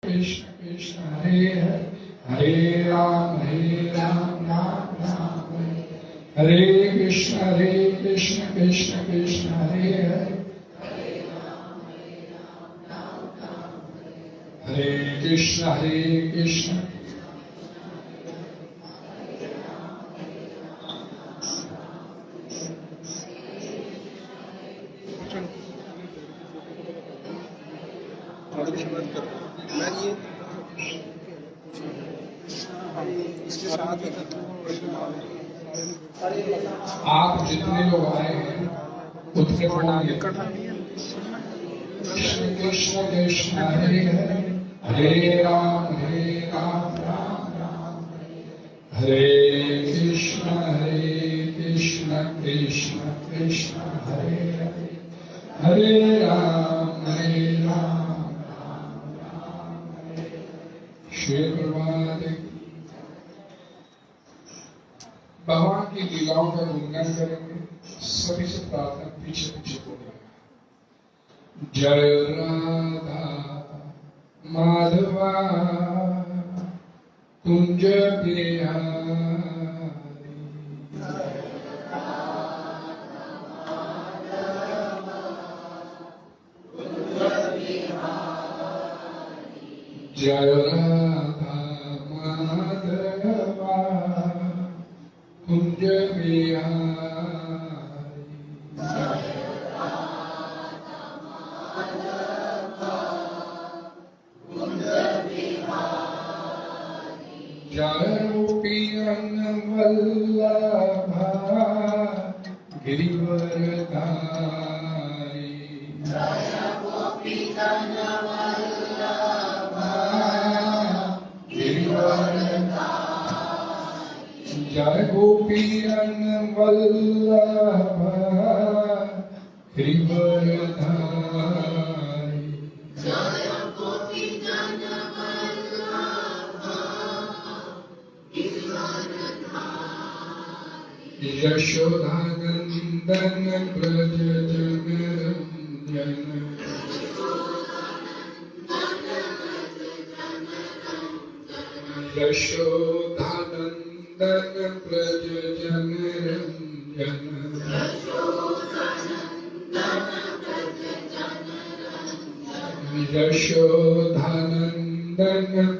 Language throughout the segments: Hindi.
कृष्ण कृष्ण हरे हरे हरे राम राम राम हरे कृष्ण कृष्ण कृष्ण हरे हरे हरे कृष्ण आप जितने लोग आए हैं उतने कृष्ण कृष्ण कृष्ण हरे हरे हरे राम राम राम हरे कृष्ण कृष्ण कृष्ण हरे हरे हरे राम श्री प्रभात भगवान की लीलाओं का गुणगान करेंगे। सभी से प्रार्थना पीछे पीछे बोलेगा। जय राधा माधवा कुंज बिहारी जय राधा माधवा कुंज बिहारी जय गोपी वल्लभा गिरिवरधारी जय गोपी वल्लभा गिरिवरधारी यशोदानंदन ब्रज जनरंजन यशोदानंदन ब्रज जनरंजन यशोदानंदन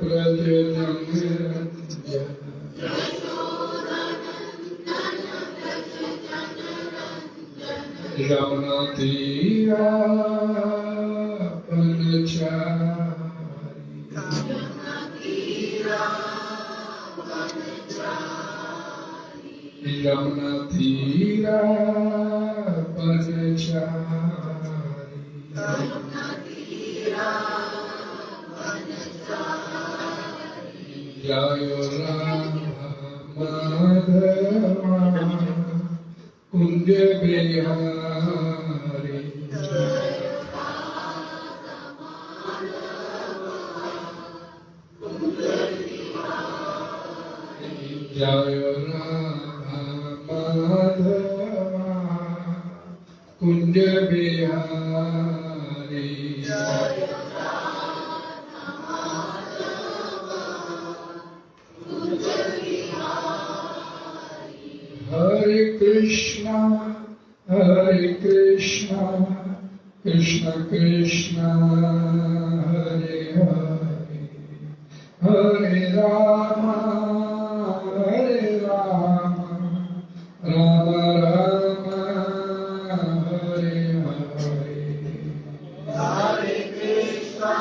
ब्रज जनरंजन यमुना तीरा बनचारी यमुना तीरा बनचारी जय राम माधवा कुंज बिहारी जय राधा माधवा कुंज बिहारी हरे कृष्णा कृष्ण कृष्ण हरे हरे हरे राम राम राम हरे हरे हरे कृष्णा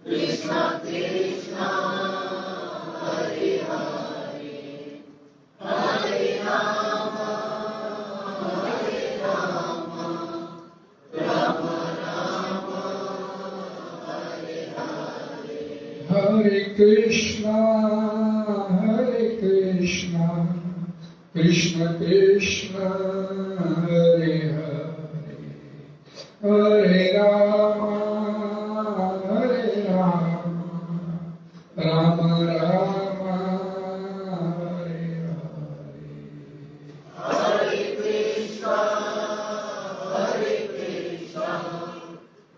कृष्ण कृष्ण हरे हरे हरे राम राम राम हरे हरे हरे कृष्णा कृष्ण कृष्ण हरे हरे हरे राम राम राम हरे हरे हरे कृष्णा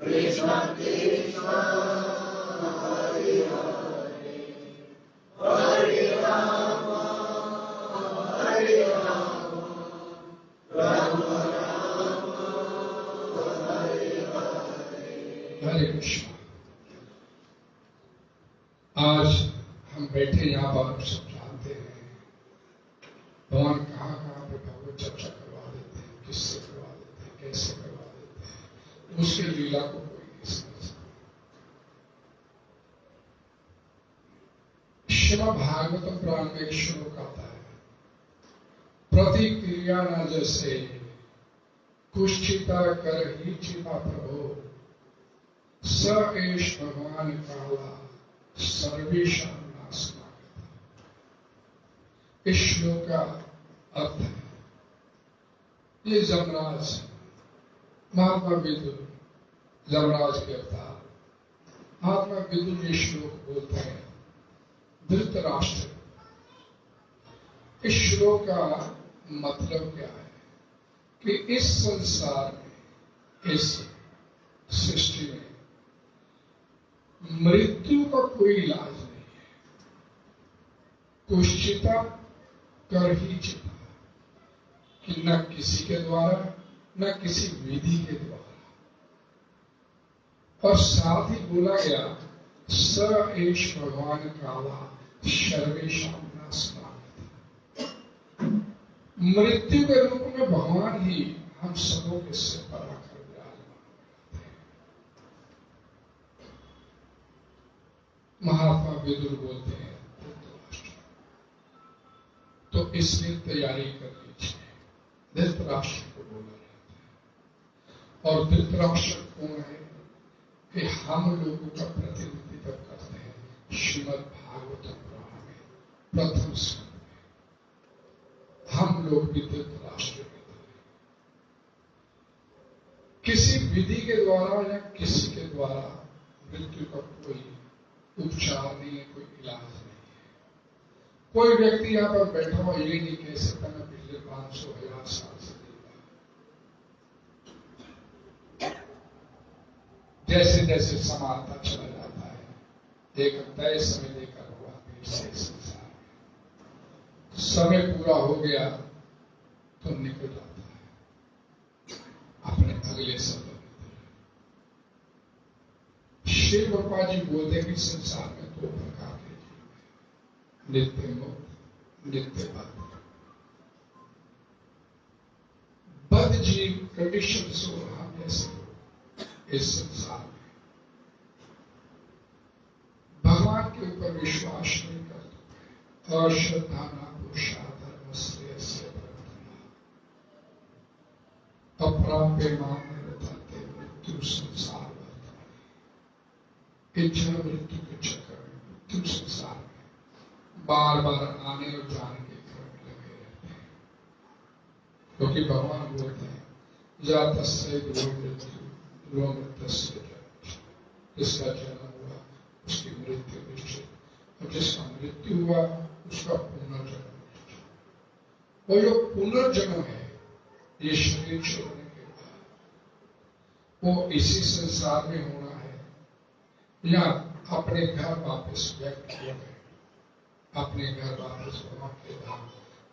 कृष्ण हरे कृष्ण। आज हम बैठे यहाँ पर हम सब जानते हैं भगवान कहाँ कहाँ पे भगवत चर्चा करवा देते हैं, किससे करवा देते हैं, कैसे करवा देते हैं, उसकी लीला को कोई नहीं समझ सकता। श्रीमद् भागवतम पुराण में एक श्लोक आता है, प्रतिक्रिया न जैसे कुष्ठिता कर ही चिता प्रभो स एष भगवान काला सर्वेशां नाशनाय। इस श्लोक का अर्थ है, ये जमराज महात्मा विदुर, जमराज के अवतार महात्मा विदुर ये श्लोक बोलते हैं धृतराष्ट्र। इस श्लोक का मतलब क्या है कि इस संसार में, इस सृष्टि में मृत्यु का कोई इलाज नहीं है। कुश्चिता कर ही चिता, कि न किसी के द्वारा न किसी विधि के द्वारा। और साथ ही बोला गया स एष भगवान काला सर्वेशां नाशनाय। मृत्यु के रूप में भगवान ही हम सबों के सिर पर आकर विराजमान हैं। महात्मा विदुर बोलते हैं धृतराष्ट्र, तो इसलिए तैयारी कर लीजिए। धृतराष्ट्र को बोला जाता है। और धृतराष्ट्र कौन है कि हम लोगों का प्रतिनिधित्व करते हैं श्रीमद् भागवतम पुराण में प्रथम स्कंद में। हम लोग भी धृतराष्ट्र के हैं। किसी विधि के द्वारा या किसी के द्वारा मृत्यु का कोई उपचार नहीं है, कोई इलाज नहीं है। कोई व्यक्ति यहाँ पर बैठा हो ये नहीं कह सकता मैं पिछले 500,000 साल से जीता। जैसे जैसे समानता चला जाता है, एक तय समय लेकर हुआ संसार में समय पूरा हो गया तो निकल जाता है अपने अगले समय। शिव बाबा जी बोलते हैं कि संसार में 2 प्रकार के जीव हैं, नित्य मुक्त, नित्य बद्ध। बद्ध जीव कंडीशन से हम जैसे इस संसार में भगवान के ऊपर विश्वास नहीं करते, अश्रद्धा ना पुरुषा धर्म श्रेयस्य प्रार्थना अप्राप्य मान रथते मृत्यु संसार वर्तमान। इच्छा मृत्यु के चक्कर में, मृत्यु संसार में बार बार आने और जाने के क्रम में लगे रहते हैं। क्योंकि भगवान बोलते हैं जातस्य मृत्यु लोमृतस्य जन्म, जिसका जन्म हुआ उसकी मृत्यु निश्चित, और जिसका मृत्यु हुआ उसका पुनर्जन्म निश्चित। और जो पुनर्जन्म है ये शरीर छोड़ने के बाद वो इसी संसार में होना है या अपने घर वापस व्यक्त किए गए, अपने घर वापस भगवान के धाम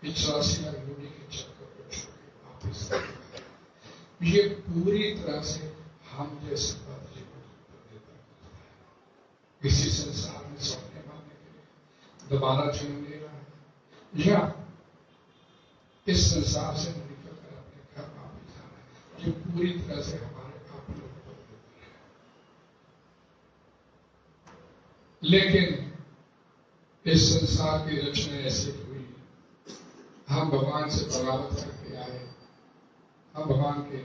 84 लाख योनि के चक्कर को छोड़ के वापस। ये पूरी तरह से हम जैसे बात जीवन पर निर्भर करता है। इसी संसार में सौंपने मारने के लिए दोबारा जन्म लेना है या इस संसार से निकल कर अपने घर वापस जाना है, जो पूरी तरह से हमारे आप लोगों पर निर्भर है। लेकिन इस संसार की रचना ऐसी हुई, हम भगवान से बगावत करके आए, हम भगवान के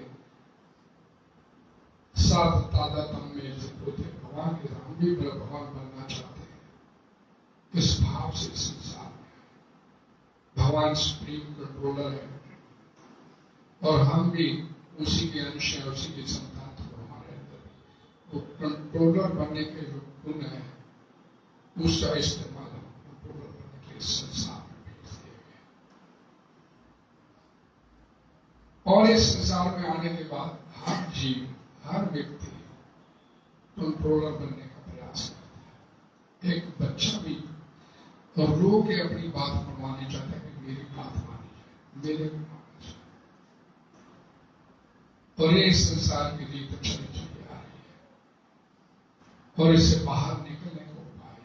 साथ तादात्म्य में होते, भगवान के हम भी भगवान बनना चाहते हैं। इस भाव से संसार में भगवान सुप्रीम कंट्रोलर है और हम भी उसी के अंश हैं, उसी की संतान। तो हमारे अंदर वो कंट्रोलर बनने के जो गुण है उसका इस्तेमाल हम कंट्रोलर बनने के संसार में भेज दिए गए। और इस संसार में आने के बाद हर जीव, हर व्यक्ति कंट्रोलर बनने का प्रयास करता है। एक बच्चा भी रो के अपनी बात मनवानी चाहता है कि मेरी बात मानी जाए, मेरे को माना जाए, और ये इस संसार की रीत चली चली आ रही है। और इससे बाहर निकलने का उपाय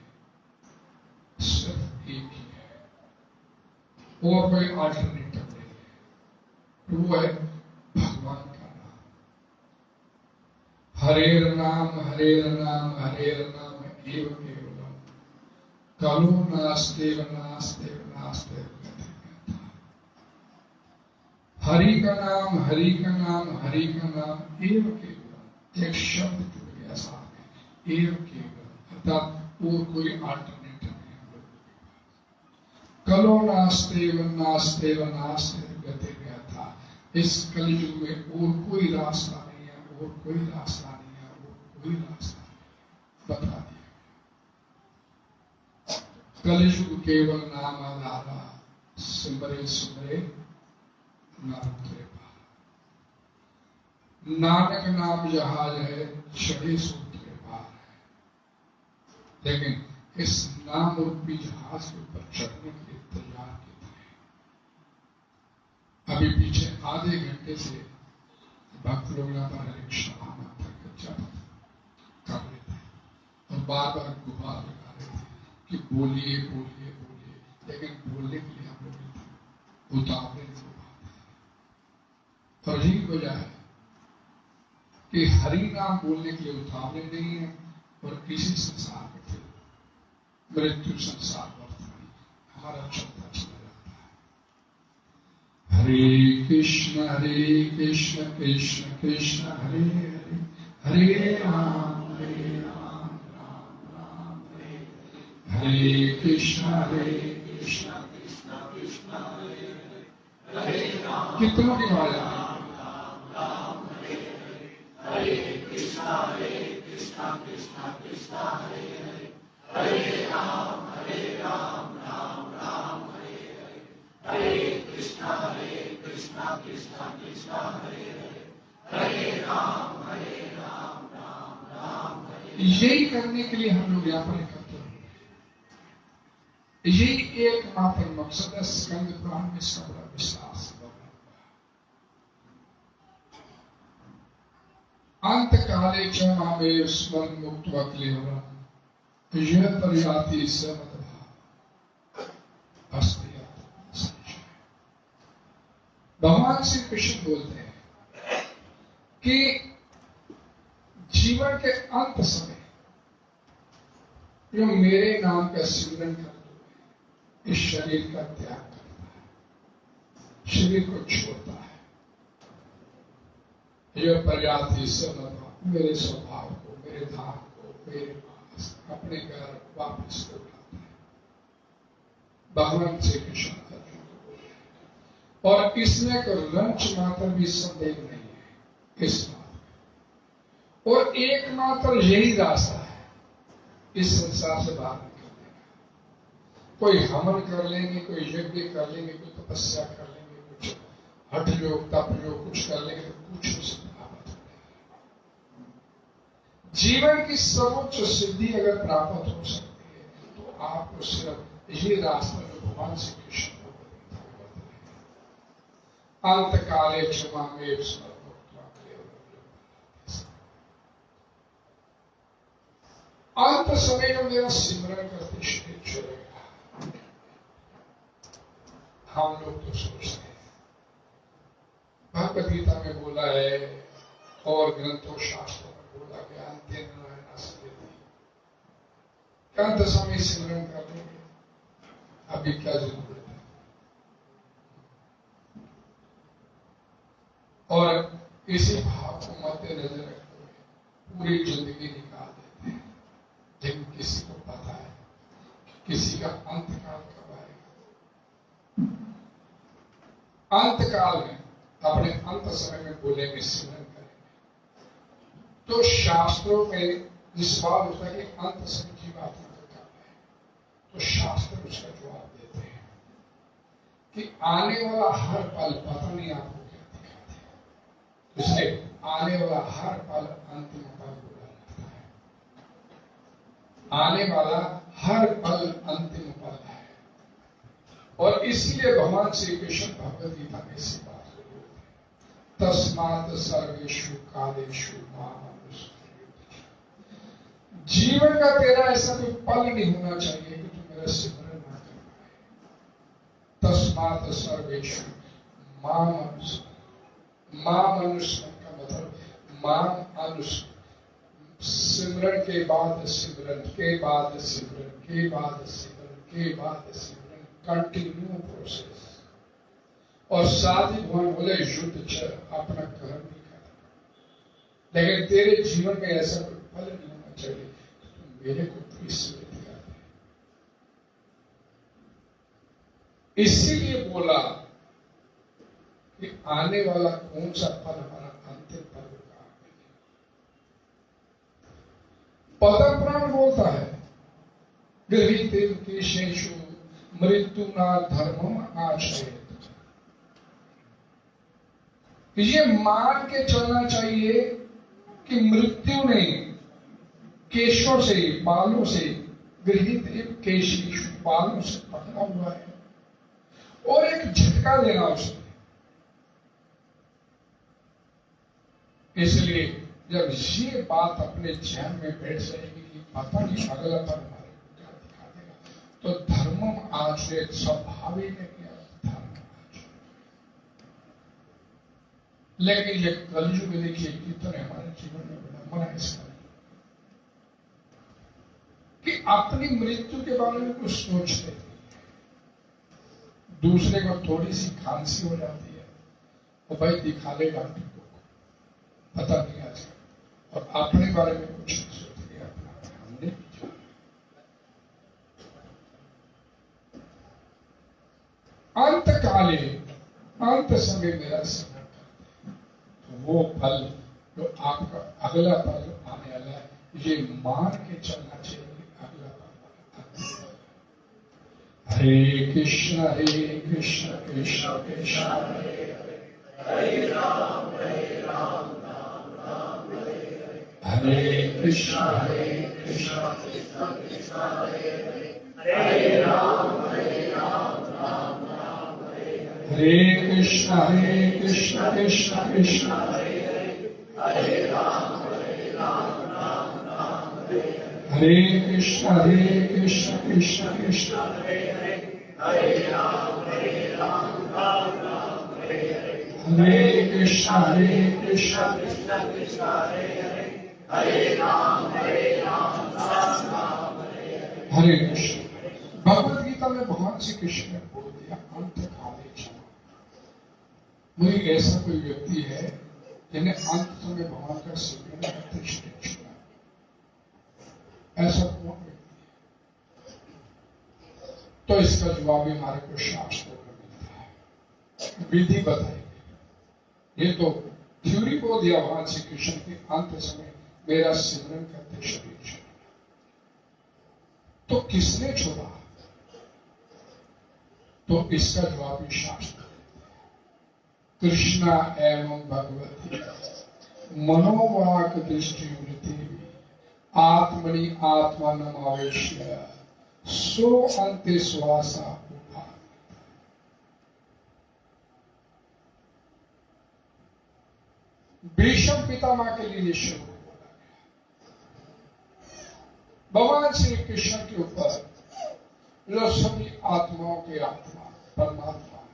सिर्फ एक ही है, और कोई अल्टरनेटिव नहीं है, वो है भगवान का नाम। हरेर नाम हरेर नाम हरेर नाम एव केवलम कालो नास्तेव नास्तेव नास्तेव। हरि का नाम हरि का नाम हरि का नाम एव केवलम, एक शब्द जुड़ गया साथ में, एव केवलम, अर्थात और कोई अल्टरनेटिव नहीं हम लोगों के पास। कलो नास्तेव नास्तेव नास्तेव गति गया था। इस कलयुग में और कोई रास्ता नहीं है, और कोई रास्ता नहीं है, और कोई रास्ता नहीं, बता दिया। कलयुग केवल नाम आधारा, सिमरे सिमरे नाम तेरे पार। नानक नाम जहाज है, चढ़े सो तेरे पार है। लेकिन इस नाम रूपी जहाज के ऊपर चढ़ने के लिए तैयार कितना है। अभी पीछे आधे घंटे से भक्त लोग यहाँ पर हरे कृष्ण माता का जप कर रहे थे और बार बार गुहार लगा रहे थे कि बोलिए बोलिए बोलिए, लेकिन बोलने के लिए हम लोग उतावले नहीं हो पाते। और यही वजह है कि हरि नाम बोलने के लिए उतावले नहीं है, और इसी संसार में फिर मृत्यु संसार वर्तमान हमारा चलता चला जाता है। हरे कृष्ण कृष्ण कृष्ण हरे हरे, हरे राम राम राम हरे हरे। कृष्ण कृष्ण कृष्ण हरे हरे राम। कितनों की आवाज है? हरे कृष्ण कृष्ण कृष्ण हरे हरे, हरे राम राम राम हरे हरे, हरे कृष्ण कृष्ण कृष्ण हरे हरे, हरे राम राम राम हरे। यही करने के लिए हम लोग यहाँ पर इकट्ठे हुए हैं। यही एकमात्र मकसद है। स्कंद पुराण में इसका बड़ा विस्तार से वर्णन हुआ। अंत काले च मामेव स्मरण मुक्त्वा क्लेवरम यह परियाति समद्भाव अस्ति संशय। भगवान श्री कृष्ण बोलते हैं कि जीवन के अंत समय जो मेरे नाम का सिमरन कर दो, इस शरीर का त्याग करता है, शरीर को छोड़ता है, यह पर्याप्त समद्भाव, मेरे स्वभाव को, मेरे धाम को, मेरे पास अपने घर वापस लौटाता है। भगवान श्री कृष्ण अर्जुन को बोले, और इसमें कोई रंच मात्र भी संदेह नहीं है इस बात में। और एकमात्र यही रास्ता है इस संसार से बाहर निकलने का। कोई हवन कर लेंगे, कोई यज्ञ कर लेंगे, कोई तपस्या कर लेंगे, कुछ हठ योग तप योग कुछ कर लेंगे, तो कुछ हो सकता। जीवन की सर्वोच्च सिद्धि अगर प्राप्त हो सकती है तो आपको सिर्फ ये रास्ता जो भगवान श्री कृष्ण को अंत काले क्षमा में अंत समय में मेरा सिमरन करते शरीर छोड़ेगा। हम लोग तो सोचते हैं, भगवद गीता में बोला है और ग्रंथों शास्त्रों में बोला गया, अंत्य नारायण स्मृति, अंत समय सिमरन कर लेंगे, अभी क्या जरूरत है। और इसी भाव को मद्देनजर रखते हुए पूरी जिंदगी निकाल देते हैं। लेकिन किसी को पता है कि किसी का अंत काल कब आएगा। अंत काल में अपने अंत समय में बोलेंगे, सिमरन करेंगे, तो शास्त्रों में जिस बात होता है कि अंत समय की बात करता है, तो शास्त्र उसका जवाब देते हैं कि आने वाला हर पल पता नहीं आपको क्या दिखाते हैं, इसलिए आने वाला हर पल अंतिम पल बोला जाता है। आने वाला हर पल अंतिम पल है। और इसलिए भगवान श्री कृष्ण भगवद गीता में इसी बात को बोलते हैं, तस्मात् सर्वेषु कालेषु माम् अनुस्मर। जीवन का तेरा ऐसा कोई पल नहीं होना चाहिए कि तू मेरा सिमरन ना कर पाए। तस्मात् सर्वेषु माम् अनुस्मर। माम् अनुस्मर का मतलब माम् अनुस्मर, सिमरन के बाद सिमरन के बाद सिमरन के बाद सिमरन के बाद सिमरन, कंटिन्यू प्रोसेस। और साथ ही भगवान बोले युद्ध चल, अपना कर्म भी कर, लेकिन तेरे जीवन में ऐसा कोई फल नहीं होना चाहिए तुम मेरे को प्रीति कर दे। इसीलिए बोला कि आने वाला कौन सा फल हमारा अंतिम फल होगा। पद्म पुराण बोलता है, गृहीतेन केशेषु मृत्यु ना धर्मम आश्रयेत्। ये मान के चलना चाहिए कि मृत्यु ने केशों से, बालों से, गृहित केशेषु, बालों से पकड़ा हुआ है और एक झटका देना उसे। इसलिए जब ये बात अपने जहन में बैठ जाएगी कि पता नहीं अगला पर हमारे को क्या दिखा देगा, तो धर्मम आश्रय स्वाभाविक है कि धर्म आश्रय। लेकिन ये कलयुग में देखिए कितने हमारे जीवन में विडंबना है इसका, कि अपनी मृत्यु के बारे में कुछ सोचते हैं, दूसरे को थोड़ी सी खांसी हो जाती है वो भाई दिखा ले डॉक्टर को, पता नहीं आज, और अपने बारे में कुछ सोचते अपना हमने अंत काले, अंत समय मेरा स्मरण करते, तो वो फल जो आपका अगला पल आने वाला है, ये मान के चलना चाहिए। अगला पल हरे कृष्ण कृष्ण कृष्ण हरे हरे राम राम राम हरे कृष्ण कृष्ण कृष्ण हरे हरे राम राम राम हरे कृष्ण कृष्ण कृष्ण हरे राम राम राम हरे कृष्ण कृष्ण कृष्ण हरे राम राम राम हरे कृष्ण कृष्ण कृष्ण हरे राम राम राम हरे कृष्ण। भगवद गीता में भगवान श्री कृष्ण ने बोल दिया अंत काले क्षमा। मुझे ऐसा कोई व्यक्ति है जिन्हें अंत समय भगवान का सिमरन करते छोड़ा, ऐसा कौन व्यक्ति है? तो इसका जवाब भी हमारे को शास्त्रों में मिलता है, विधि बताई। ये तो थ्योरी बोल दिया भगवान श्री कृष्ण के अंत समय मेरा सिमरन करते शरीर छोड़ा, तो किसने छोड़ा? तो इसका जवाब भी शास्त्र, कृष्णा एवं भगवती मनोवाक दृष्टि वृत्ति आत्मनि आत्मानम आवेश्य सो अंते श्वासा उठा। भीष्म पितामह के लिए निश्चय बोला गया। भगवान श्री कृष्ण के ऊपर जो सभी आत्माओं के आत्मा परमात्मा है,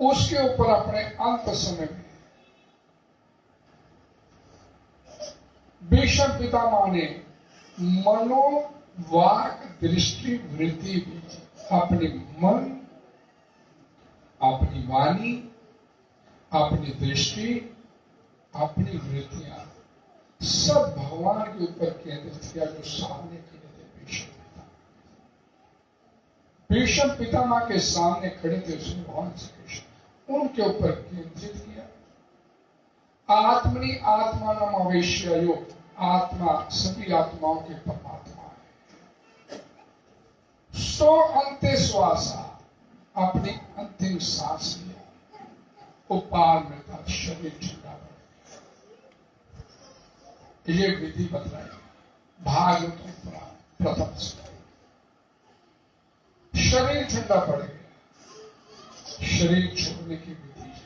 उसके ऊपर अपने अंत समय में भीष्म पितामह ने मनोवाक दृष्टि वृत्ति भी, अपने मन, अपनी वाणी, अपनी दृष्टि, अपनी वृत्तियां सब भगवान के ऊपर केंद्रित किया, जो सामने खड़े थे भीष्म पितामह के सामने खड़े थे उसने भगवान श्री कृष्ण, उनके ऊपर केंद्रित किया। आत्मनि आत्मानम आवेश्य, योग आत्मा सभी आत्माओं के परमात्मा है। सो अंते श्वासा, अपनी अंतिम सांस लिया, उपार मृता शरीर ठंडा पड़ गया। ये विधि बतलाई भागवतम पुराण प्रथम स्कंद। शरीर ठंडा पड़ गया, शरीर छोड़ने की विधि है।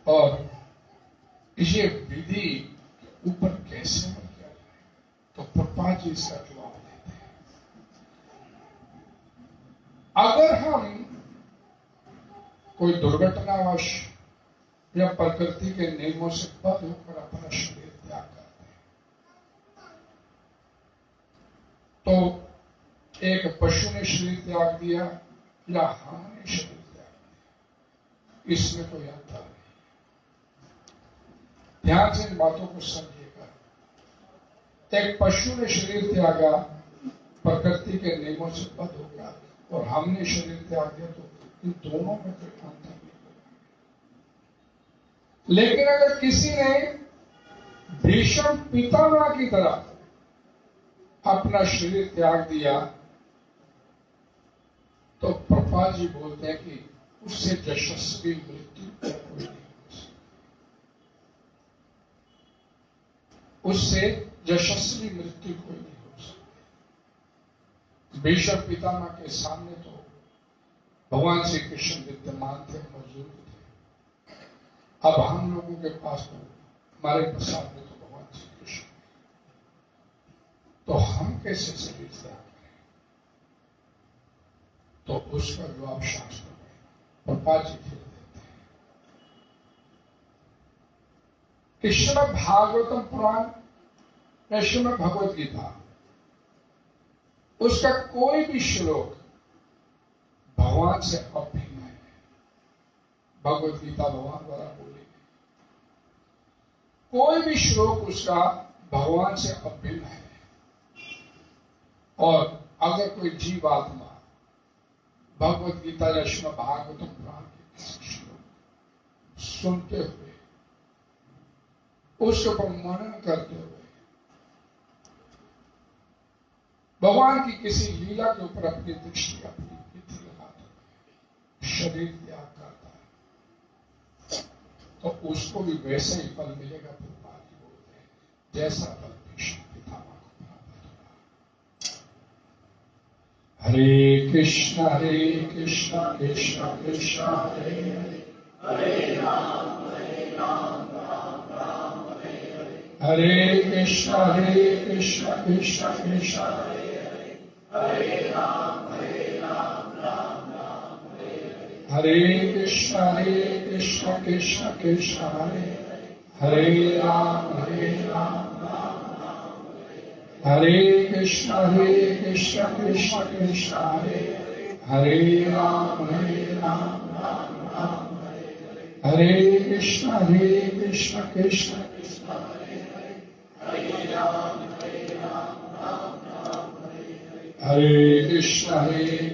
और ये विधि के ऊपर कैसे अमल किया जाए, तो प्रभुपाद जी इसका जवाब देते हैं। अगर हम कोई दुर्घटनावश या प्रकृति के नियमों से बद्ध होकर अपना शरीर त्याग करते हैं, तो एक पशु ने शरीर त्याग दिया या हमने शरीर त्याग दिया, इसमें कोई अंतर नहीं। ध्यान से इन बातों को समझिएगा। एक पशु ने शरीर त्यागा प्रकृति के नियमों से बद्ध होगा, और हमने शरीर त्याग दिया, तो इन दोनों में कोई अंतर नहीं। लेकिन अगर किसी ने भीष्म पितामह की तरह अपना शरीर त्याग दिया, तो प्रभुपाद जी बोलते हैं कि उससे यशस्वी मृत्यु कोई नहीं हो सकती, उससे यशस्वी मृत्यु कोई नहीं हो सकती। भीष्म पितामह के सामने तो भगवान श्री कृष्ण विद्यमान थे, मौजूद थे। अब हम लोगों के पास तो हमारे प्रसाद में तो भगवान श्री कृष्ण, तो हम कैसे शरीर त्याग करें? तो उसका जवाब शास्त्र में प्रभुपाद जी फिर देते हैं। कृष्ण भागवतम पुराण, कृष्ण भगवत गीता, उसका कोई भी श्लोक भगवान से अभिन्न है। भगवत गीता भगवान द्वारा बोली, कोई भी श्लोक उसका भगवान से अभिन्न है। और अगर कोई जीवात्मा भगवत गीता या श्रीमद् भागवतम पुराण के किसी श्लोक सुनते हुए, उसके ऊपर मनन करते हुए, भगवान की किसी लीला के ऊपर अपनी दृष्टि, अपनी बुद्धि लगाते हुए शरीर त्याग करता है, तो उसको भी वैसे ही फल मिलेगा। प्रभुपाद जी बोलते हैं, जैसा फल भीष्म पितामह को प्राप्त हुआ। हरे कृष्ण कृष्ण कृष्ण हरे हरे, हरे राम राम राम हरे हरे, हरे कृष्ण कृष्ण कृष्ण हरे हरे, हरे राम राम राम हरे हरे, हरे कृष्ण कृष्ण कृष्ण हरे हरे, राम राम हरे कृष्ण कृष्ण कृष्ण हरे हरे, राम राम हरे कृष्ण कृष्ण कृष्ण हरे हरे, राम हरे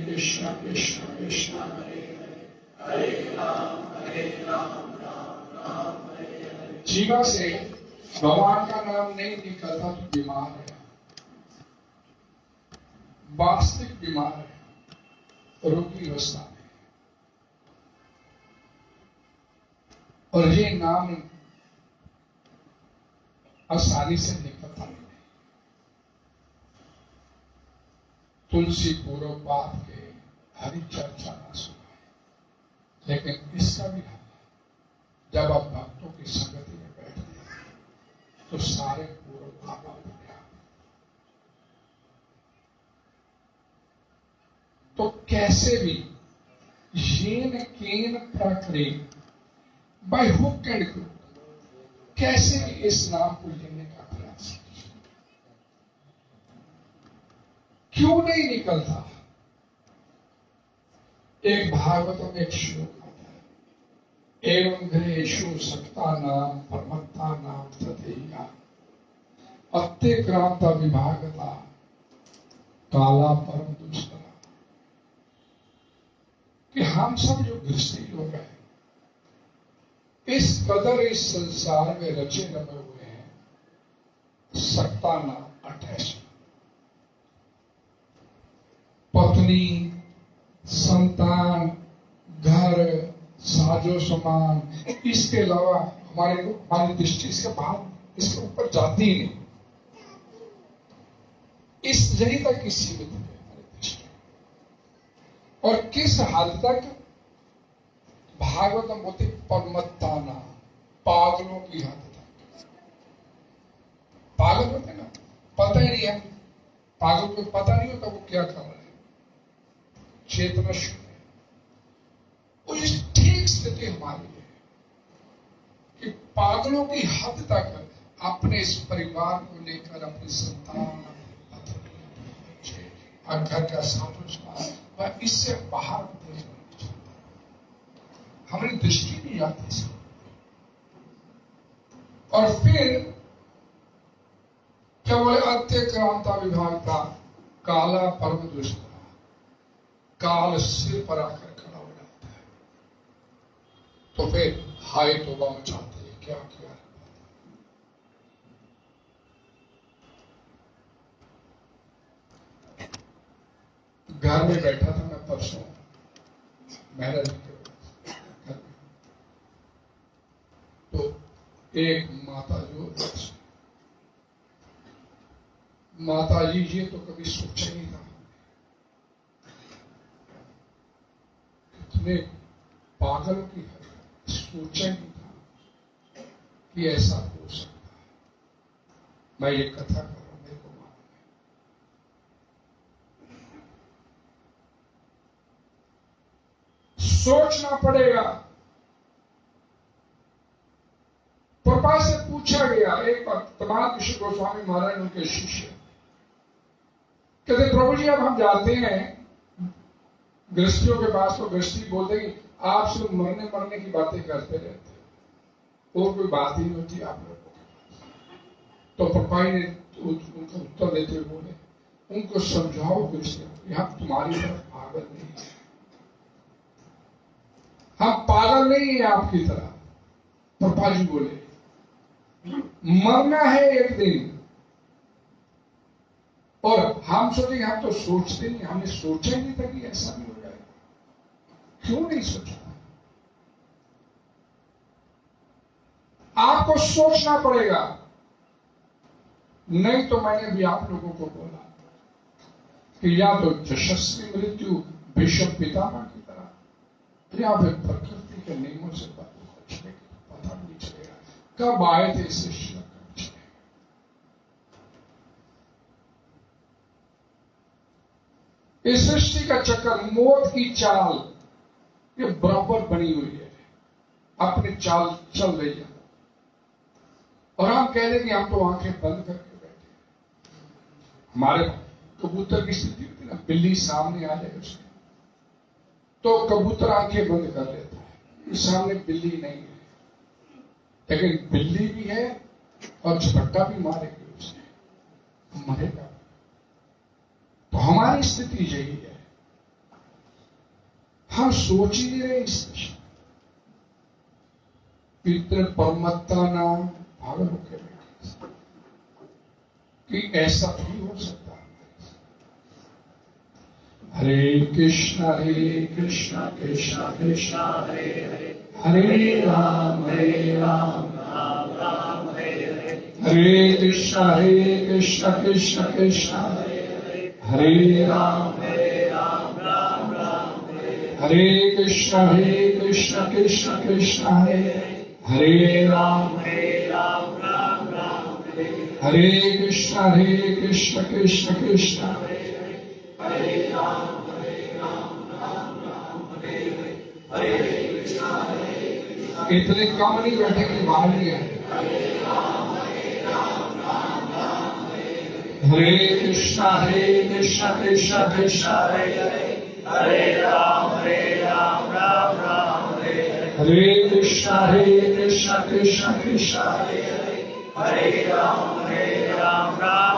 कृष्ण कृष्ण कृष्ण हरे राम जीवा से भगवान का नाम नहीं निकलता तो बीमार है, वास्तविक बीमार है, रोगी अवस्था में। और ये नाम आसानी से निकलता नहीं। तुलसी पूर्व पाप के हरि चर्चा ना सुना, लेकिन इसका भी हाल है, जब आप भक्तों की संगति में बैठते हैं तो सारे पूर्व पाप अपने आप। तो कैसे भी येन केन प्रकृति बाय हुक एंड क्रूक, कैसे भी इस नाम को लेने का प्रयास कीजिए। क्यों नहीं निकलता? एक भागवत में एक श्लोक आता है, एवं ग्रहेषु सक्ता नाम परमत्ता नाम तथैया अत्यक्रांता विभागता काला परम दुष्करा। कि हम सब जो गृहस्थी लोग हैं, इस कदर इस संसार में रचे रमे हुए हैं, सत्ता नाम अटैचमेंट, पत्नी, संतान, घर, साजो सामान, इसके अलावा हमारी दृष्टि से बाहर इसके ऊपर जाती ही नहीं। इस यही तक की सीमित है हमारे देश में। और किस हद तक? भागवतम बोलते परमत्ताना, पागलों की हद तक। पागल होते ना, पता ही नहीं है, पागल को पता नहीं होता वो क्या कर रहा है, चेतना शून्य। उस ठीक स्थिति हमारी है कि पागलों की हद तक अपने इस परिवार को लेकर, अपनी संतान, घर का साथ वह इससे बाहर नहीं जाना चाहता। हमारी दृष्टि नहीं आती इसको। और फिर क्या बोले, अंत्यक्रांता विभाग का काला पर्व दुष्ट काल सिर पर आकर खड़ा हो जाता है। तो फिर हाय तौबा मचाते हैं, क्या किया। घर में बैठा था मैं परसों महाराज के घर में, तो एक माता जो माता जी, ये तो कभी सोचा नहीं था, कितने पागल की हद, सोचा नहीं था कि ऐसा हो सकता है। मैं ये कथा कर रहा हूं, मेरे को मालूम है। सोचना पड़ेगा। प्रभा से पूछा गया, एक वर्तमान ऋषि गोस्वामी महाराज उनके शिष्य कहते, प्रभु जी अब हम जाते हैं गृहस्थियों के पास, तो गृहस्थी बोलते कि आप सिर्फ मरने मरने की बातें करते रहते हो, और कोई बात ही नहीं होती आप लोगों के पास। तो प्रभा ने उनका उत्तर देते हुए बोले, उनको समझाओ गृहस्थियों, हम तुम्हारी तरफ पागल नहीं है, हम पागल नहीं है आपकी तरह। प्रभा जी बोले, मरना है एक दिन, और हम सोचेंगे, हम तो सोचते नहीं, हमने सोचा ही नहीं था कि ऐसा भी हो जाएगा। क्यों नहीं सोचा? आपको सोचना पड़ेगा। नहीं तो मैंने भी आप लोगों को बोला कि या तो यशस्वी मृत्यु भीष्म पितामह की तरह, या फिर प्रकृति के नियमों से पता नहीं चलेगा कब आए थे इस सृष्टि में। इस सृष्टि का चक्कर, मौत की चाल ये बराबर बनी हुई है, अपनी चाल चल रही है, और हम कह रहे कि हम तो आंखें बंद करके बैठे। हमारे कबूतर की स्थिति होती है ना, बिल्ली सामने आ जाए उसके, तो कबूतर आंखें बंद कर लेता है, सामने बिल्ली नहीं है, लेकिन बिल्ली भी है और झपट्टा भी मारेगी उसने, मरेगा। तो हमारी स्थिति यही है, हम सोच ही नहीं रहे इस विषय। इतने परमत्ता नाम भागल होकर कि ऐसा भी हो सकता है। हरे कृष्णा कृष्णा कृष्णा हरे हरे, हरे राम राम राम हरे हरे, हरे कृष्णा कृष्णा कृष्णा हरे राम राम राम हरे कृष्णा कृष्णा कृष्णा हरे राम राम हरे कृष्णा कृष्णा हरे राम इतने कम नहीं बैठे कि बाहर नहीं आए। हरे कृष्णा कृष्णा कृष्णा हरे राम राम राम हरे कृष्णा कृष्णा कृष्णा हरे राम राम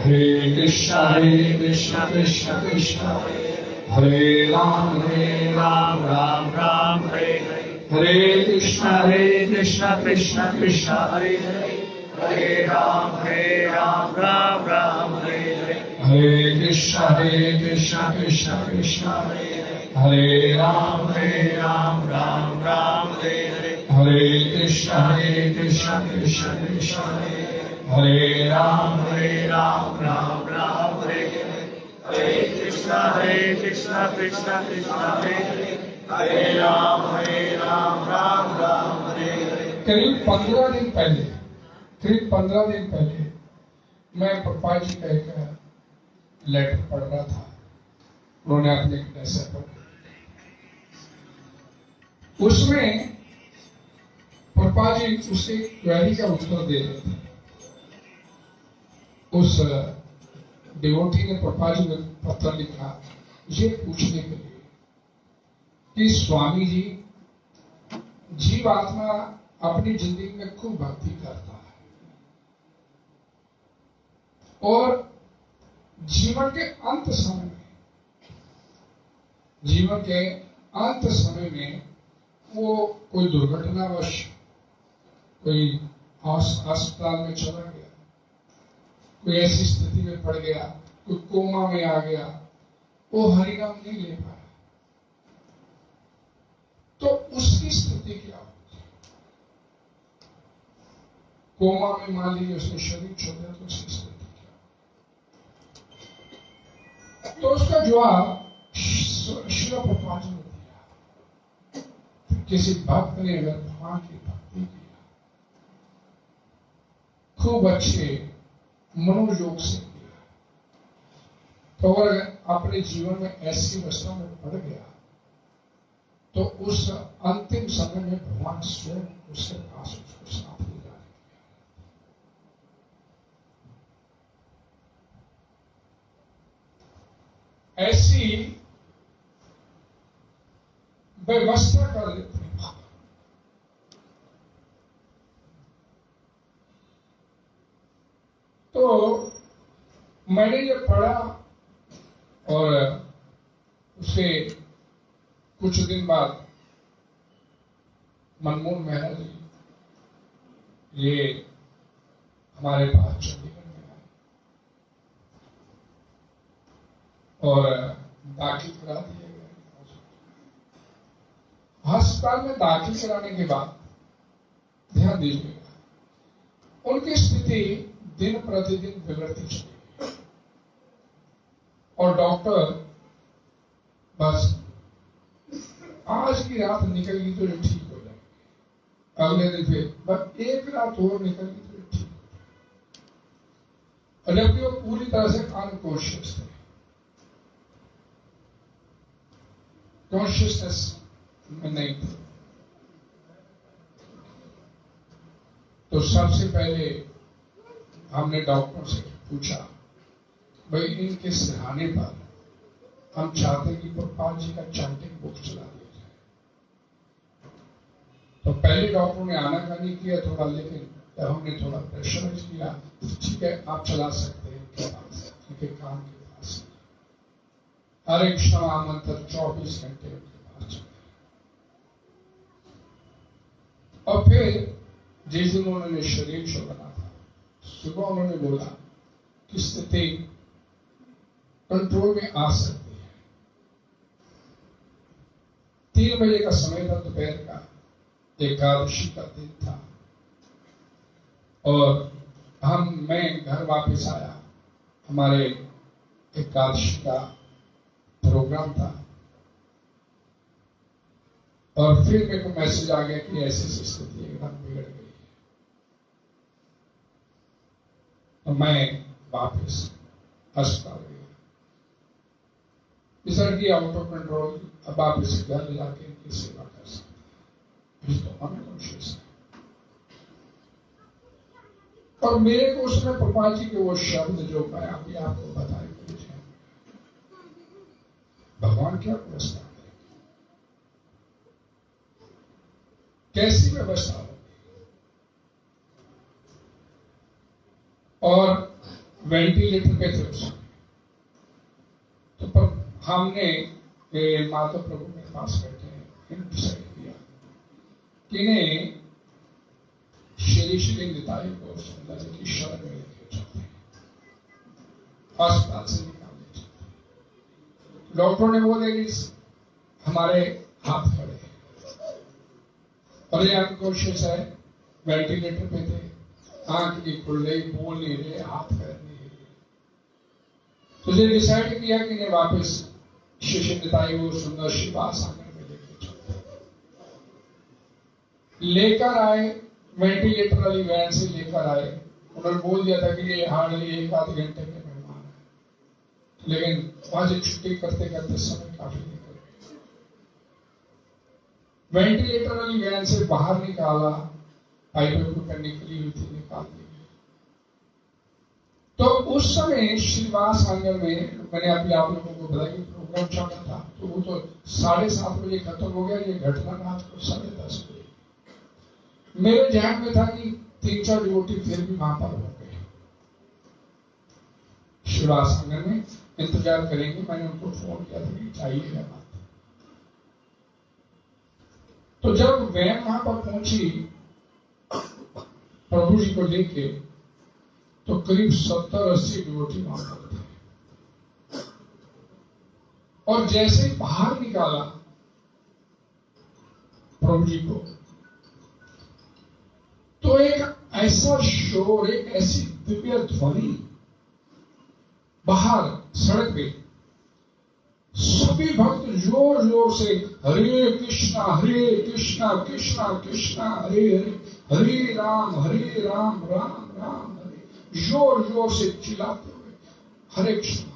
हरे कृष्णा कृष्णा हरे राम राम हरे कृष्णा कृष्णा हरे राम राम हरे कृष्णा कृष्णा हरे राम राम हरे कृष्ण कृष्ण कृष्ण हरे राम राम राम हरे हरे कृष्ण कृष्ण कृष्ण हरे राम राम राम हरे हरे। करीब 15 दिन पहले मैं पप्पा जी का एक लेटर पढ़ रहा था। उन्होंने अपने एक मैसेज पर, उसमें पप्पा जी उसे क्वेरी का उत्तर दे रहे थे। उस डिवोटी ने पप्पा जी को पत्र लिखा ये पूछने के लिए कि स्वामी जी, जीवात्मा अपनी जिंदगी में खूब भक्ति करता है और जीवन के अंत समय में वो कोई दुर्घटनावश कोई अस्पताल में चला गया, कोई ऐसी स्थिति में पड़ गया, कोई कोमा में आ गया, वो हरिनाम नहीं ले पाया, तो उसकी स्थिति क्या होगी? कोमा में मान लीजिए उसने शरीर छोड़ दिया तो उसकी स्थिति क्या? तो उसका जवाब शिव प्रभुपाद ने दिया। किसी भक्त ने अगर भगवान की भक्ति किया, खूब अच्छे मनोयोग से किया, तो अगर अपने जीवन में ऐसी अवस्था में पड़ गया तो उस अंतिम समय में भगवान स्वयं उसके पास उसको साथ ले जाने। ऐसी व्यवस्था कर लेते हैं। तो मैंने ये पढ़ा और उसे कुछ दिन बाद मनमोहन मेहरा जी ये हमारे पास चंडीगढ़ में आए और दाखिल करा दिए गए। अस्पताल में दाखिल कराने के बाद ध्यान दीजिएगा, उनकी स्थिति दिन प्रतिदिन बिगड़ती चली और डॉक्टर बस आज की रात निकलगी तो ठीक हो जाएगी, अगले दिन फिर बस एक रात और निकलगी तो ठीक हो जाएगी। जबकि वो पूरी तरह से अनकॉन्शियस थे, कॉन्शियसनेस में नहीं थे। तो सबसे पहले हमने डॉक्टर से पूछा, भाई इनके सिरहाने पर हम चाहते कि प्रभुपाद जी का चैंटिंग बुक चला दिया जाए। तो पहले डॉक्टर ने आनाकानी किया थोड़ा, लेकिन तब हमने थोड़ा प्रेशराइज किया, ठीक है आप चला सकते हैं, उनके काम के पास हर एक क्षमा मंत्र 24 घंटे उनके पास चले। और फिर जिस दिन उन्होंने शरीर छोड़ना था, सुबह उन्होंने बोला कि स्थिति कंट्रोल में आ सकती है। 3 बजे का समय था, दोपहर का, एकादशी का दिन था और मैं घर वापस आया, हमारे एकादशी का प्रोग्राम था और फिर मेरे को मैसेज आ गया कि ऐसी स्थिति एकदम बिगड़ गई है। तो मैं वापस अस्पताल गया, की आउट ऑफ कंट्रोल, अब आप इसे घर ले जाके इनकी सेवा कर सकते हैं, तो अनकॉन्शियस है। और मेरे को उसमें प्रभुपाद जी के वो शब्द जो मैं अभी आपको बताए, भगवान क्या व्यवस्था करेंगे, कैसी व्यवस्था होगी। और वेंटिलेटर पे थे उसमें, तो पर हमने माता प्रभु के पास बैठे हैं, डिसाइड किया कि इन्हें श्री निताई को सुंदर जी की शरण में लेके चलते हैं, अस्पताल से निकालने चलते हैं। डॉक्टर ने बोले कि हमारे हाथ खड़े हैं और बड़े अनकॉन्शियस है, वेंटिलेटर पे थे, आंख नहीं खुल रही, बोल नहीं रहे, हाथ पैर नहीं रहे। तो ये डिसाइड किया कि नहीं, वापस शिष्य निताई वो सुंदर श्रीवास आंगन में लेके चलते। लेकर आए, वेंटिलेटर वाली वैन से लेकर आए। उन्होंने बोल दिया था कि ये हार्डली 1 आध घंटे के मेहमान है, लेकिन वहां से छुट्टी करते करते समय काफी निकल गया। वेंटिलेटर वाली वैन से बाहर निकाला, पाइपें ऊपर निकली हुई थी, निकाल दी गई। तो उस समय श्रीवास आंगन में मैंने अभी आप लोगों को बताया कि प्रोग्राम चल रहा था, तो वो तो 7:30 बजे खत्म हो गया। ये घटना रात को 10:30 बजे। मेरे ध्यान में था कि 3-4 डिवोटी फिर भी वहां पर हो गए, श्रीवास आंगन में इंतजार करेंगे। मैंने उनको फोन किया था कि चाहिए बात। तो जब वैन वहां पर पहुंची प्रभु जी को लेके, तो करीब 70-80 डिवोटी वहां पर थे। और जैसे ही बाहर निकाला प्रभु जी को, तो एक ऐसा शोर, एक ऐसी दिव्य ध्वनि बाहर सड़क पे, सभी भक्त जोर जोर से हरे कृष्णा कृष्णा कृष्णा हरे हरे, हरे राम राम राम हरे, जोर जोर से चिल्लाते हुए हरे कृष्ण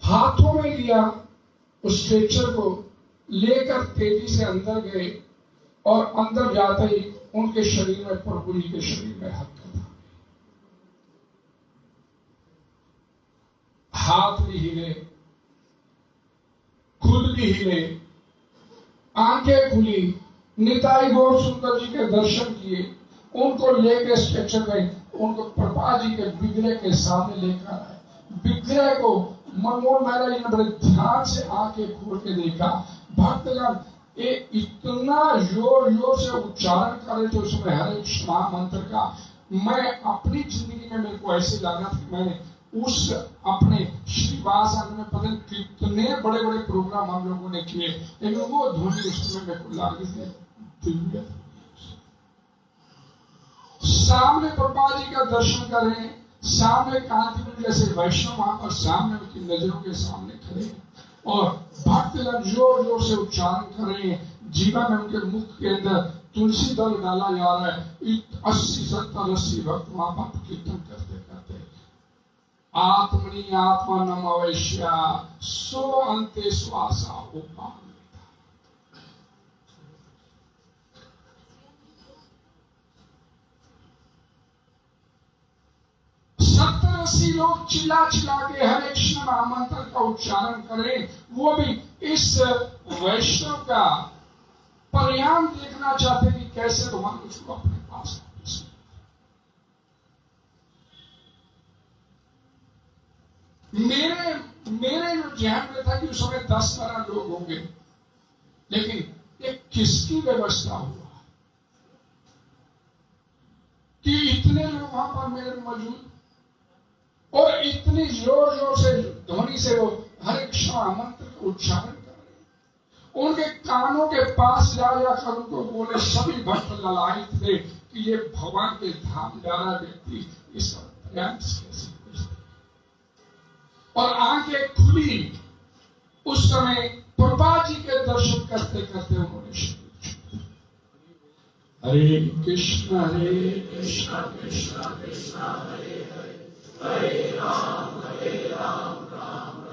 हाथों में लिया। उस स्ट्रेचर को लेकर तेजी से अंदर गए, और अंदर जाते ही उनके शरीर में, प्रभु जी के शरीर में हाथ था। हाथ भी हिले, खुद भी हिले, आंखें खुली। निताई गौर सुंदर जी के दर्शन किए। उनको लेके स्ट्रेचर में उनको प्रभा जी के विग्रह के सामने लेकर आए। विग्रह को मनमोहन महाराज जी ने बड़े ध्यान से आंखें खोल के देखा। भक्तगण ये इतना जोर जोर से उच्चारण कर रहे थे उसमें हरे कृष्ण महामंत्र का। मैं अपनी जिंदगी में, मेरे को ऐसे लगा कि मैंने उस अपने श्रीवास आंगन में पता नहीं कितने बड़े बड़े प्रोग्राम हम लोगों ने किए, लेकिन वो ध्वनि उस समय मेरे को लगी थी दिव्य। सामने प्रभा जी का दर्शन कर रहे हैं, सामने कांतिपुर जैसे वैष्णव वहां पर सामने उनकी नजरों के सामने खड़े हैं, और भक्तगण जोर जोर से उच्चारण कर रहे हैं। जीवा में उनके मुख के अंदर तुलसी दल डाला जा रहा है। 80-70-80 भक्त वहां पर कीर्तन करते करते आत्मनि आत्मा नमवैश्या सो अंते श्वासा उपान। 70-80 लोग चिल्ला चिल्ला के हरे कृष्ण महामंत्र का उच्चारण करें। वो भी इस वैष्णव का परिणाम देखना चाहते कि कैसे भगवान उसको अपने पास। मेरे जो ध्यान में था कि उस समय 10-12 लोग होंगे, लेकिन ये किसकी व्यवस्था हुआ कि इतने लोग वहां पर मेरे मौजूद, और इतनी जोर जोर से ध्वनि से वो हरे कृष्ण मंत्र का उच्चारण कर रहे। उनके कानों के पास जा जाकर उनको बोले। सभी भक्त ललायित थे कि ये भगवान के धाम जा रहा व्यक्ति इस कैसे, और आंखें खुली। उस समय प्रभा जी के दर्शन करते करते उन्होंने हरे कृष्ण कृष्ण कृष्ण हरे हरे, हरे राम राम राम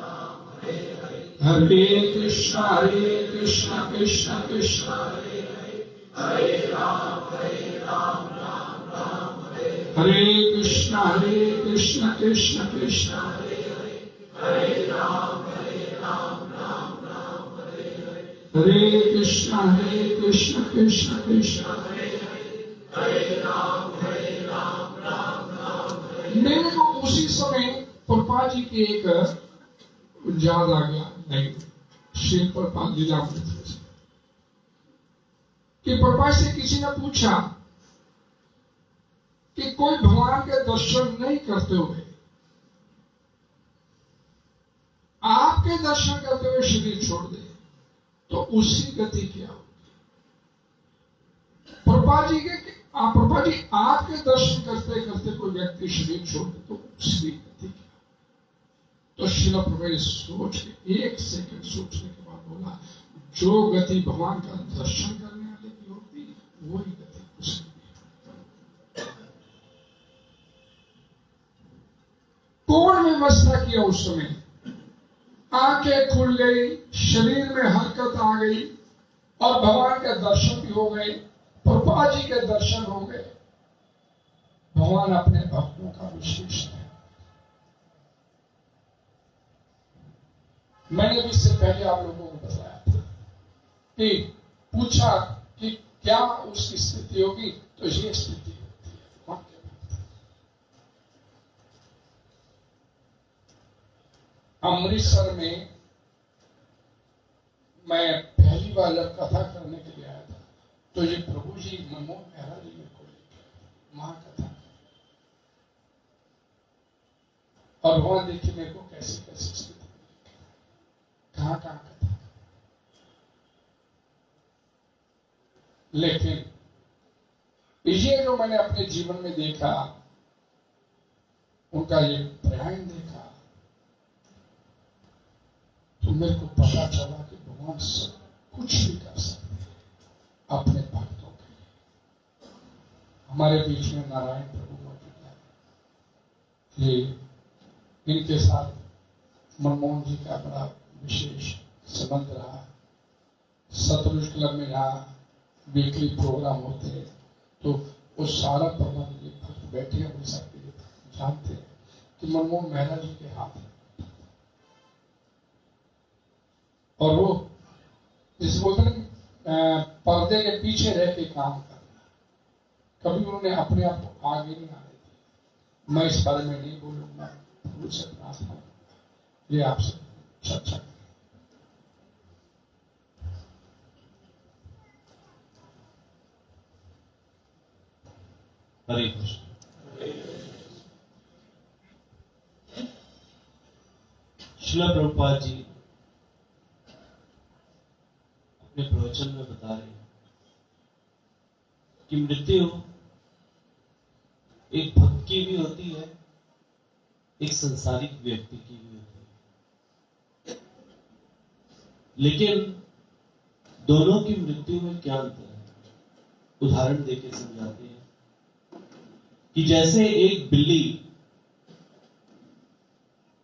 हरे हरे, हरे कृष्ण कृष्ण कृष्ण हरे हरे, हरे राम राम राम हरे हरे, हरे कृष्ण कृष्ण कृष्ण हरे हरे, हरे राम राम राम हरे हरे, हरे कृष्ण कृष्ण कृष्ण हरे हरे, हरे राम राम राम हरे। मेरे को उसी समय प्रभा जी की एक याद आ गया, नहीं श्री प्रभा लीला कि प्रभा से किसी ने पूछा कि कोई भगवान के दर्शन नहीं करते हुए आपके दर्शन करते हुए शरीर छोड़ दे तो उसकी गति क्या होगी। प्रभुपा जी आपके दर्शन करते करते कोई व्यक्ति शरीर छोड़ दे तो उसकी गति क्या? तो शिला प्रभु ने सोच के 1 सेकंड सोचने के बाद बोला, जो गति भगवान का दर्शन करने वाले की होती वही गति उसकी। पूर्ण व्यवस्था किया उस समय, आंखें खुल गई, शरीर में हरकत आ गई और भगवान के दर्शन भी हो गए, प्रभुपा जी के दर्शन हो गए। भगवान अपने भक्तों का विशेष है। मैंने भी इससे पहले आप लोगों को बताया था कि पूछा कि क्या उसकी स्थिति होगी, तो ये स्थिति होती है भगवान के भक्त। अमृतसर में मैं पहली बार जब कथा करने के लिए आया था, तो ये प्रभु जी मनमोहन मेहरा जी मेरे को लेकर महाकथा, और भगवान देखिए मेरे को कैसी कैसी स्थिति, कहां कहां कथा। लेकिन ये जो मैंने अपने जीवन में देखा, उनका ये प्रयाण देखा, तो मेरे को पता चला कि भगवान सब कुछ भी कर सकते हैं अपने भक्तों के लिए। हमारे बीच में नारायण प्रभु मौजूद है, ये इनके साथ मनमोहन जी का बड़ा विशेष संबंध रहा। सतलुज क्लब में यहाँ वीकली प्रोग्राम होते हैं, तो वो सारा प्रबंध ये भक्त बैठे हुए सबके जानते हैं कि मनमोहन मेहरा जी के हाथ है। और वो जिस बोलते हैं पर्दे के पीछे रह के काम करना, कभी उन्होंने अपने आप को आगे नहीं आने दिया। मैं इस बारे में नहीं बोलूंगा, मुझसे प्रार्थना करूंगा, ये आपसे चर्चा। हरे कृष्ण। श्रील प्रभुपाद जी अपने प्रवचन में बता रहे हैं कि मृत्यु एक भक्त की भी होती है, एक संसारिक व्यक्ति की भी होती है, लेकिन दोनों की मृत्यु में क्या अंतर है उदाहरण देकर समझाते हैं कि जैसे एक बिल्ली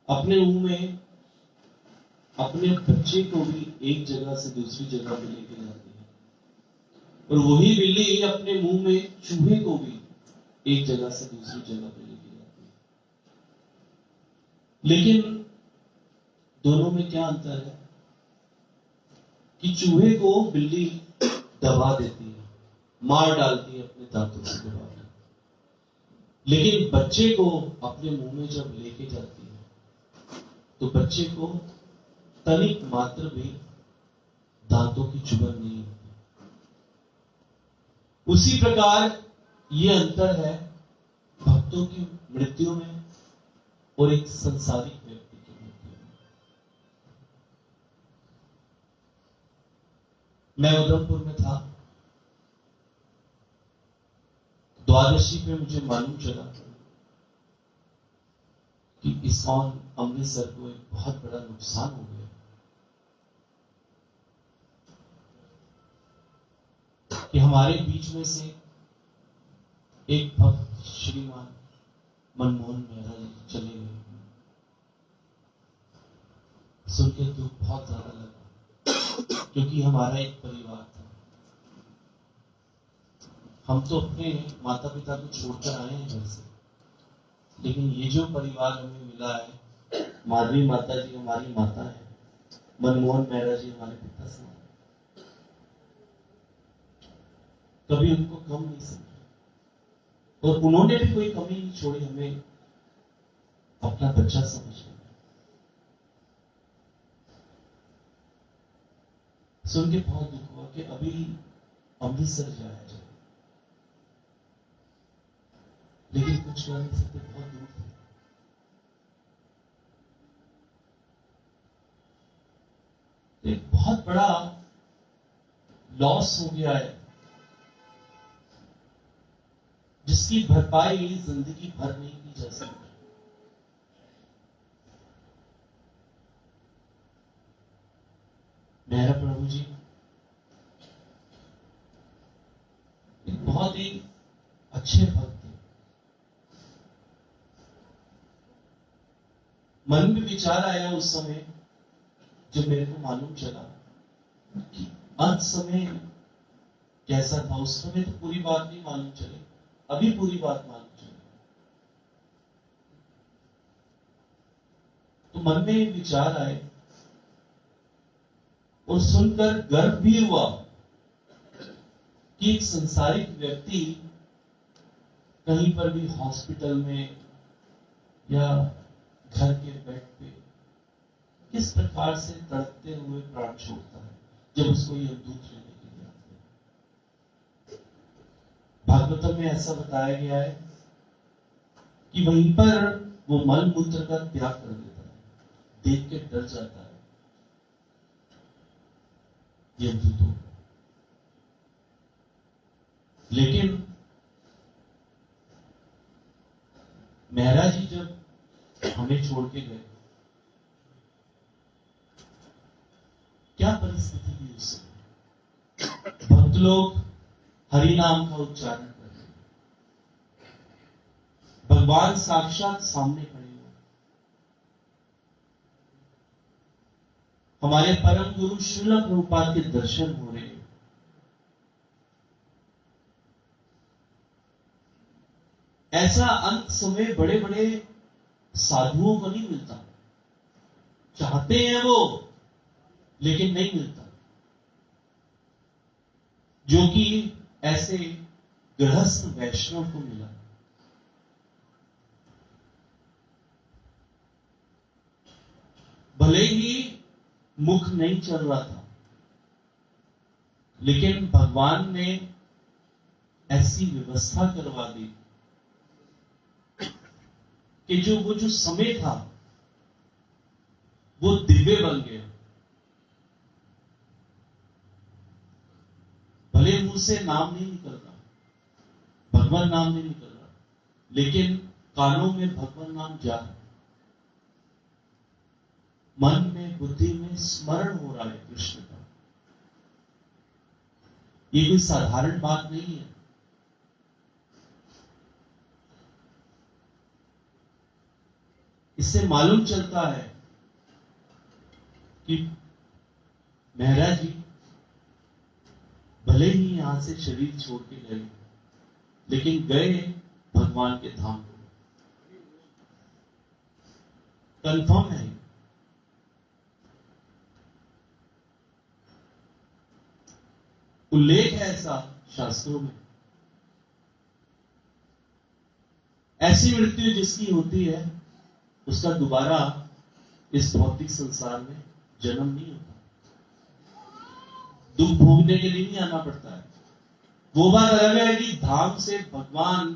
अपने मुंह में अपने बच्चे को भी एक जगह से दूसरी जगह पे लेके जाती है, और वही बिल्ली अपने मुंह में चूहे को भी एक जगह से दूसरी जगह पे लेके जाती है, लेकिन दोनों में क्या अंतर है कि चूहे को बिल्ली दबा देती है, मार डालती है अपने दांतों से दबा कर, लेकिन बच्चे को अपने मुंह में जब लेके जाती है तो बच्चे को तनिक मात्र भी दांतों की चुभन नहीं होती। उसी प्रकार ये अंतर है भक्तों की मृत्यु में और एक संसारिक व्यक्ति की मृत्यु में। मैं उधमपुर में था, द्वादशी पे मुझे मालूम चला कि इस्कॉन अमृतसर को एक बहुत बड़ा नुकसान हो गया, कि हमारे बीच में से एक भक्त श्रीमान मनमोहन मेहरा जी चले गए। सुन के दुख बहुत ज्यादा लगा, क्योंकि हमारा एक परिवार था। हम तो अपने माता पिता को छोड़कर आए हैं घर से, लेकिन ये जो परिवार हमें मिला है, माधवी माता जी हमारी माता है, मनमोहन मेहरा जी हमारे पिता से, कभी उनको कम नहीं समझा और उन्होंने भी कोई कमी नहीं छोड़ी हमें अपना बच्चा समझने में। सुन के बहुत दुख हुआ कि अभी अमृतसर जाया जाए, लेकिन कुछ कर नहीं सकते, बहुत दूर थे। एक बहुत बड़ा लॉस हो गया है जिसकी भरपाई जिंदगी भर नहीं की जा सकती। मेहरा प्रभु जी एक बहुत ही अच्छे भक्त थे। मन में विचार आया उस समय जब मेरे को मालूम चला कि अंत समय कैसा था। उस समय तो पूरी बात नहीं मालूम चली, अभी पूरी बात मालूम चली। तो मन में विचार आए और सुनकर गर्व भी हुआ कि एक संसारिक व्यक्ति कहीं पर भी हॉस्पिटल में या घर के बेड पे किस प्रकार से तड़पते हुए प्राण छोड़ता है जब उसको ये दूत लेने के लिए आते हैं। भागवतम में ऐसा बताया गया है कि वहीं पर वो मल मूत्र का त्याग कर देता है, देख के डर जाता है ये दूतों। लेकिन मेहरा जी जब हमें छोड़ के गए, क्या परिस्थिति थी उस समय। भक्त लोग हरि नाम का उच्चारण कर रहे हैं, भगवान साक्षात सामने खड़े हुए, हमारे परम गुरु श्रील प्रभुपाद के दर्शन हो रहे हैं। ऐसा अंत समय बड़े बड़े साधुओं को नहीं मिलता, चाहते हैं वो लेकिन नहीं मिलता, जो कि ऐसे गृहस्थ वैष्णव को मिला। भले ही मुख नहीं चल रहा था, लेकिन भगवान ने ऐसी व्यवस्था करवा दी कि वो जो समय था वो दिव्य बन गया। भले मुंह से नाम नहीं निकल रहा, भगवान नाम नहीं निकल रहा, लेकिन कानों में भगवान नाम जा रहा, मन में बुद्धि में स्मरण हो रहा है कृष्ण का। ये कोई साधारण बात नहीं है। इससे मालूम चलता है कि मेहरा जी भले ही यहां से शरीर छोड़ के गए, लेकिन गए भगवान के धाम को। कंफर्म है, उल्लेख है ऐसा शास्त्रों में। ऐसी मृत्यु जिसकी होती है उसका दोबारा इस भौतिक संसार में जन्म नहीं होता, दुख भोगने के लिए नहीं आना पड़ता है। वो बात अलग है कि धाम से भगवान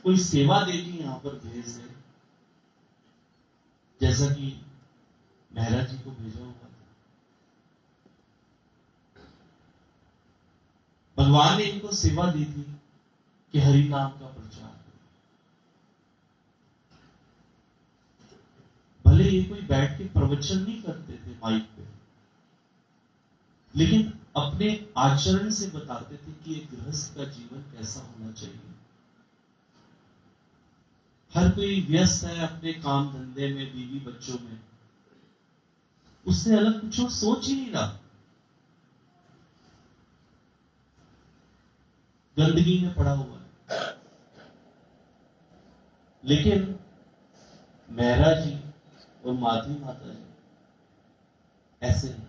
कोई सेवा देके यहां पर भेज दे, जैसा कि मेहरा जी को भेजा हुआ था। भगवान ने इनको सेवा दी थी कि हरि नाम का प्रचार। भले ये कोई बैठ के प्रवचन नहीं करते थे माइक पे, लेकिन अपने आचरण से बताते थे कि एक गृहस्थ का जीवन कैसा होना चाहिए। हर कोई व्यस्त है अपने काम धंधे में, बीवी बच्चों में, उससे अलग कुछ और सोच ही नहीं रहा, गंदगी में पड़ा हुआ है। लेकिन मेहरा जी और माधवी माता जी ऐसे नहीं,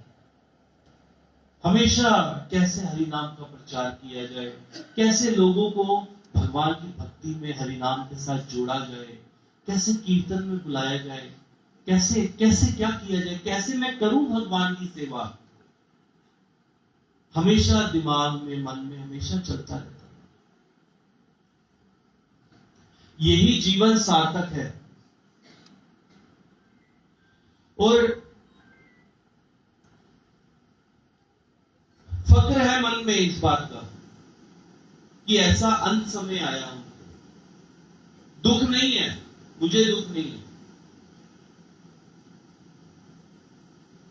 हमेशा कैसे हरि नाम का प्रचार किया जाए, कैसे लोगों को भगवान की भक्ति में हरि नाम के साथ जोड़ा जाए, कैसे कीर्तन में बुलाया जाए, कैसे कैसे क्या किया जाए, कैसे मैं करूं भगवान की सेवा, हमेशा दिमाग में मन में हमेशा चलता रहता। यही जीवन सार्थक है। और फक्र है मन में इस बात का कि ऐसा अंत समय आया हूं दुख नहीं है, मुझे दुख नहीं है।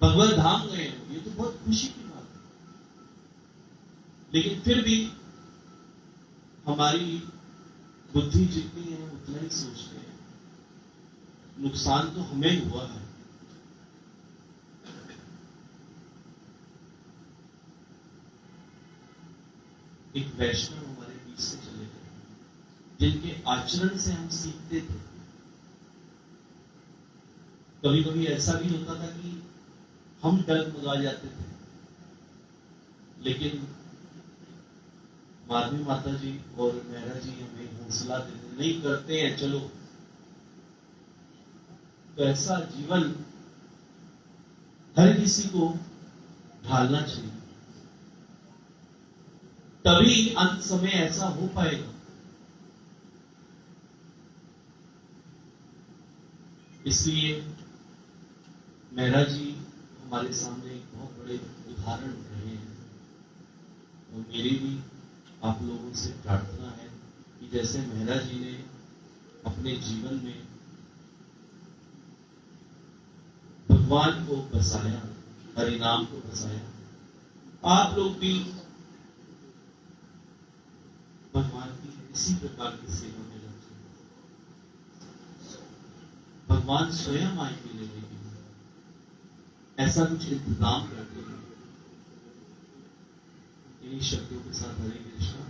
भगवत धाम गए हैं, ये तो बहुत खुशी की बात है। लेकिन फिर भी हमारी बुद्धि जितनी है उतना ही सोचते हैं। नुकसान तो हमें हुआ है। एक वैष्णव हमारे बीच से चले गए, जिनके आचरण से हम सीखते थे। कभी कभी ऐसा भी होता था कि हम डगमगा जाते थे, लेकिन माधवी माता जी और मेहरा जी हमें हौसला देते, नहीं करते हैं चलो। तो ऐसा जीवन हर किसी को ढालना चाहिए, तभी अंत समय ऐसा हो पाएगा। इसलिए मेहरा जी हमारे सामने एक बहुत बड़े उदाहरण रहे हैं, और मेरी भी आप लोगों से प्रार्थना है कि जैसे मेहरा जी ने अपने जीवन में भगवान को बसाया, हरिनाम को बसाया, आप लोग भी भगवान की इसी प्रकार की सेवा में लग जाए। भगवान स्वयं आएंगे लेने के लिए, ऐसा कुछ इंतजाम करते हैं। इन्हीं शब्दों के साथ हरे कृष्णा,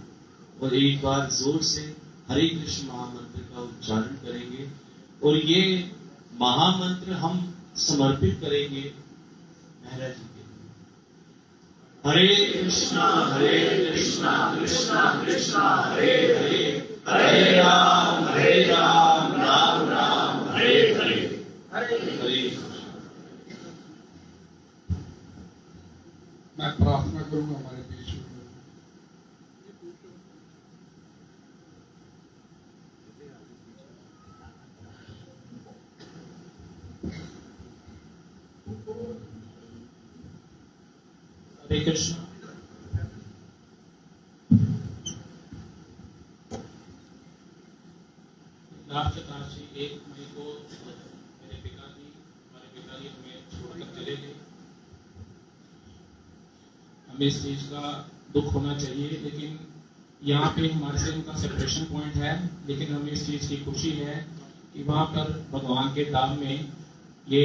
और एक बार जोर से हरे कृष्ण महामंत्र का उच्चारण करेंगे, और ये महामंत्र हम समर्पित करेंगे मेहरा जी के लिए। हरे कृष्णा कृष्णा कृष्णा हरे हरे, हरे राम राम राम हरे हरे, हरे कृष्ण। मैं प्रार्थना करूंगा हमारे बीच में। हरे कृष्ण। लास्ट काशी 1 मई को हमारे पिताजी हमें छोड़कर चले गए। हमें इस चीज का दुख होना चाहिए, लेकिन यहाँ पे हमारे से उनका सेपरेशन पॉइंट है, लेकिन हमें इस चीज की खुशी है कि वहां पर भगवान के धाम में ये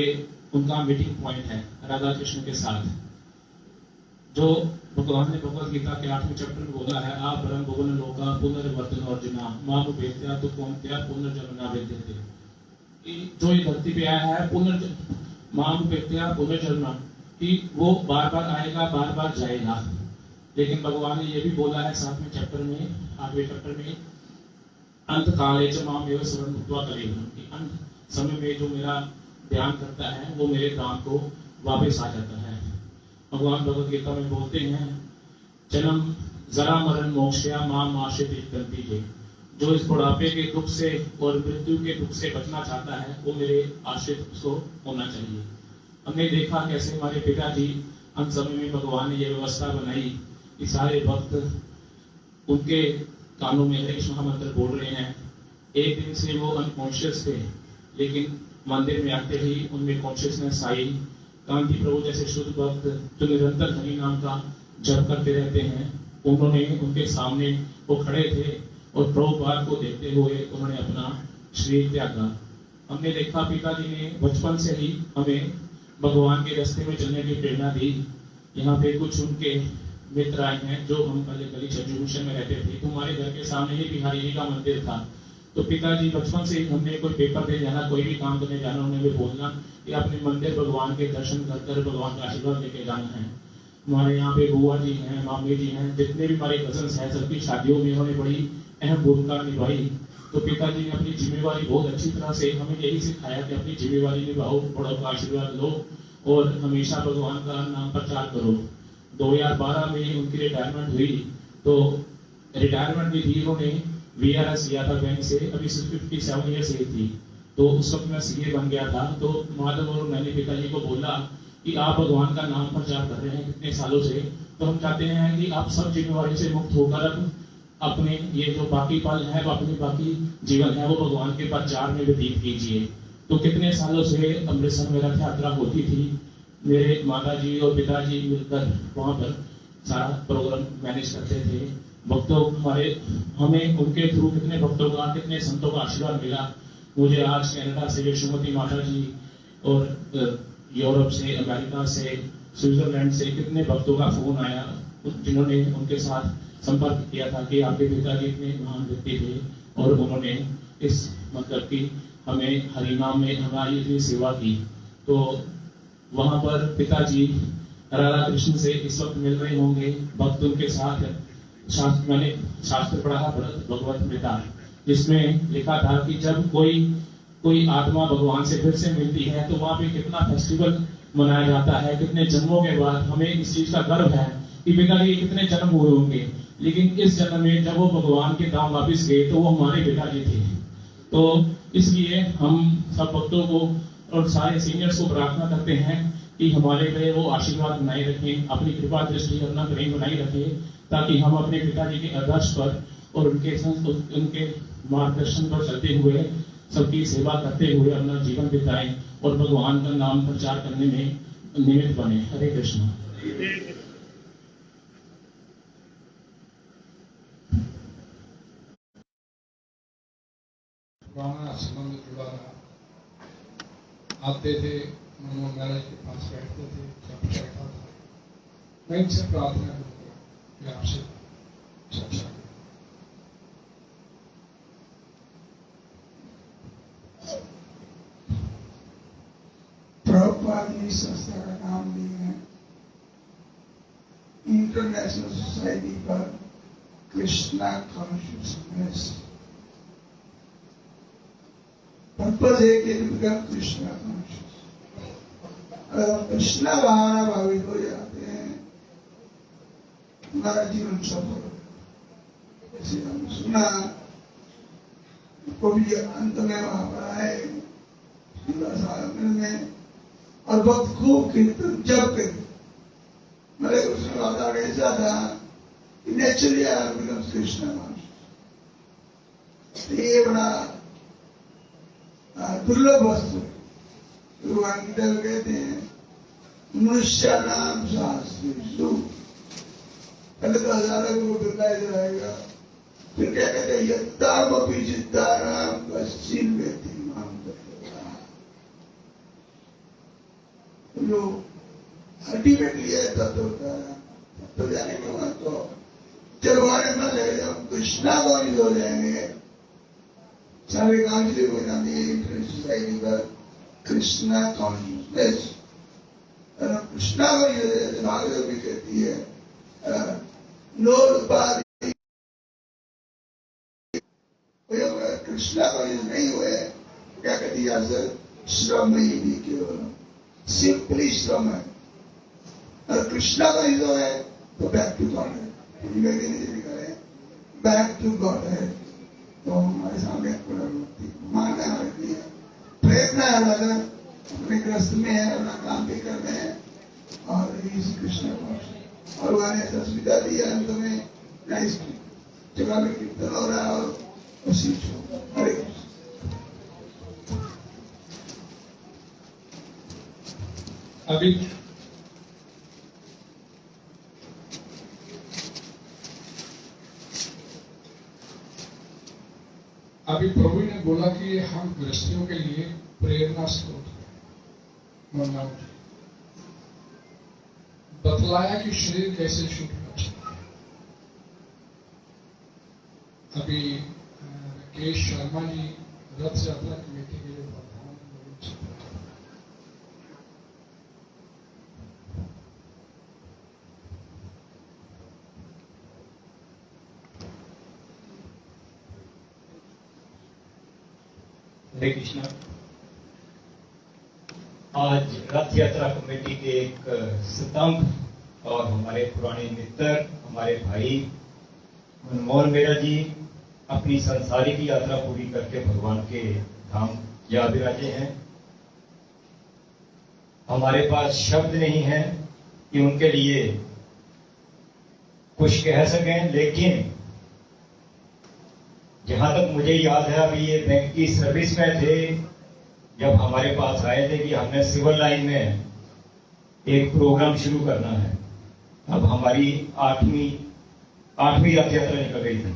उनका मीटिंग पॉइंट है राधा कृष्ण के साथ। जो भगवान ने भगवत गीता के 8वें चैप्टर में बोला है, आप ब्रह्म भुवन लोका पुनर्वर्तन अर्जुना माम वेत्या तो कौन्त्या पुनर्जन्मना विद्यते। जो ये धरती पे आया है माम वेत्या पुनर्जन्म, कि वो बार बार आएगा, बार बार जाएगा। लेकिन भगवान ने ये भी बोला है 7वें चैप्टर में, 8वें चैप्टर में, अंत काले च माम एव शरण भूत्वा करेगा, कि अंत समय में जो मेरा ध्यान करता है वो मेरे धाम को वापस आ जाता है। भगवान भगवत गीता में बोलते हैं, जन्म जरा मरण मोक्षया माम आश्रित करती है। जो इस बुढ़ापे के दुख से और मृत्यु के दुख से बचना चाहता है वो मेरे आश्रित उसको होना चाहिए। हमने देखा कैसे हमारे पिताजी अंत समय में भगवान ने यह व्यवस्था बनाई कि सारे भक्त उनके कानों में हरे कृष्ण महामंत्र बोल रहे हैं। एक दिन से वो अनकॉन्शियस थे, लेकिन मंदिर में आते ही उनमें कॉन्शियसनेस आई। कांति प्रभु जैसे शुद्ध भक्त जो निरंतर हरि नाम का जप करते रहते हैं, उन्होंने उनके सामने वो खड़े थे और प्रभुपाद को देखते हुए उन्होंने अपना शरीर त्यागा। हमने देखा पिताजी ने बचपन से ही हमें भगवान के रास्ते में चलने की प्रेरणा दी। यहाँ पे कुछ उनके मित्र आए हैं जो हम पहले गली जंक्शन में रहते थे, हमारे घर के सामने ही बिहारी जी का मंदिर था। तो पिताजी बचपन से ही हमने कोई पेपर दे जाना, कोई भी काम करने जाना, उन्हें भी बोलना कि अपने मंदिर भगवान के दर्शन कर भगवान का आशीर्वाद लेके जाना है। हमारे यहाँ पे बुआ जी हैं, मामी जी हैं, जितने भी हमारे कजन्स हैं, सबकी शादियों में उन्होंने बड़ी अहम भूमिका निभाई। तो पिताजी ने अपनी जिम्मेवारी बहुत अच्छी तरह से हमें यही सिखाया कि अपनी जिम्मेवारी निभाओ, बड़ों का आशीर्वाद लो और हमेशा भगवान का नाम प्रचार करो। 2012 में उनकी रिटायरमेंट हुई, तो रिटायरमेंट भी थी, उन्होंने VRS लिया था बैंक से, अभी 57 ईयर्स एज थी। तो उस वक्त मैं CA बन गया था। तो माधव और मैंने पिताजी को बोला कि आप भगवान का नाम प्रचार कर रहे हैं कितने सालों से, तो हम चाहते हैं कि आप सब जिम्मेवारी से मुक्त होकर अब अपने ये जो बाकी पल है, अपने बाकी जीवन है, वो भगवान के प्रचार में व्यतीत कीजिए। तो कितने सालों से अमृतसर में रथ यात्रा होती थी, मेरे माता जी और पिताजी मिलकर वहाँ पर सारा प्रोग्राम मैनेज करते थे। भक्तों हमें उनके थ्रू कितने भक्तों का, कितने संतों का आशीर्वाद मिला। मुझे आज कनाडा से यशोमती माता जी और यूरोप से, अमेरिका से, स्विट्जरलैंड से कितने भक्तों का फोन आया, जिन्होंने उनके साथ संपर्क किया था कि आपके पिताजी इतने महान व्यक्ति थे और उन्होंने इस मतलब की हमें हरिनाम में हमारी इतनी सेवा की। तो वहां पर पिताजी राधा कृष्ण से इस वक्त मिल रहे होंगे, भक्त उनके साथ मैंने शास्त्र पढ़ा भगवत गीता, जिसमें लिखा था कि जब कोई आत्मा भगवान से फिर से मिलती है तो वहां पे कितना फेस्टिवल मनाया जाता है, कितने जन्मों के बाद हमें इस चीज का गर्व है कि पिताजी कितने जन्म हुए होंगे, लेकिन इस जन्म में जब वो भगवान के धाम वापिस गए तो वो हमारे पिताजी थे। तो इसलिए हम सब भक्तों को और सारे सीनियर्स को प्रार्थना करते हैं कि हमारे पे वो आशीर्वाद बनाए रखें, अपनी कृपा दृष्टि अपना प्रेम बनाए रखें, ताकि हम अपने पिताजी के आदर्श पर और उनके मार्गदर्शन पर चलते हुए सबकी सेवा करते हुए अपना जीवन बिताएं और भगवान का नाम प्रचार करने में निमित्त बने। हरे कृष्ण। पुराना संबंध जुड़ा रहा, आते थे मनमोहन महाराज के पास बैठते थे, जब बैठा था मैं इनसे प्रार्थना करूंगा कि आपसे चर्चा करूं। प्रभुपाद ने संस्था का नाम दिया है international society for Krishna consciousness. Purpose है कि बिकम कृष्णा कॉन्शियस। अगर हम कृष्णा भावना भावित हो जाते हैं, हमारा जीवन सफल हो। जैसे हमने सुना, कभी अंत में वहां पर आए में और भक्त खूब कीर्तन जब कर मेरे उसमें वादा ऐसा था कि नेचुरली बिकम कृष्णा कॉन्शियस। ये बड़ा दुर्लभ वस्तु भगवान गीता में कहते हैं मनुष्य नाम शास्त्र। पहले तो हजारों को दुर्लाय जाएगा, फिर क्या कहते हैं यत्ताम अपि जिद्दाराम कश्चिन वेति माम तत्त्वतः। जो अल्टीमेटली है तत्वतः, तत्व जाने के बाद तो जब हमारे मन लगे जब कृष्णा को हो जाएंगे, सारे कांजलि हो जाती है इंटरनेशनल सोसाइटी पर कृष्णा कॉन्शियसनेस। कृष्णा को भागवत भी कहती है नोपाधि। कृष्णा को नहीं हुए क्या कहती है सर, श्रम ही नहीं केवल सिंपली श्रम है। और कृष्णा का जो है तो बैक टू गॉड है, बैक टू गॉड है। तो हमारे सामने मानना है, प्रेरणा है, अगर अपने ग्रस्त में है, अपना काम भी कर रहे हैं और इसी कृष्ण को और वहां ऐसा सुविधा दिया अंत में नाइस जगह में कीर्तन हो रहा है और उसी हरे अभी प्रभु ने बोला कि हम गृहस्थियों के लिए प्रेरणा स्रोत है, बतलाया कि शरीर कैसे छूटना चाहिए। अभी राकेश शर्मा जी रथ यात्रा कमेटी के लिए प्रधान हरे कृष्णा। आज रथ यात्रा कमेटी के एक स्तंभ और हमारे पुराने मित्र, हमारे भाई मनमोहन मेहरा जी अपनी संसारिक यात्रा पूरी करके भगवान के धाम जा विराजे हैं। हमारे पास शब्द नहीं है कि उनके लिए कुछ कह सकें, लेकिन जहां तक मुझे याद है अभी ये बैंक की सर्विस में थे जब हमारे पास आए थे कि हमने सिविल लाइन में एक प्रोग्राम शुरू करना है। अब हमारी आठवीं रथ यात्रा निकल रही थी।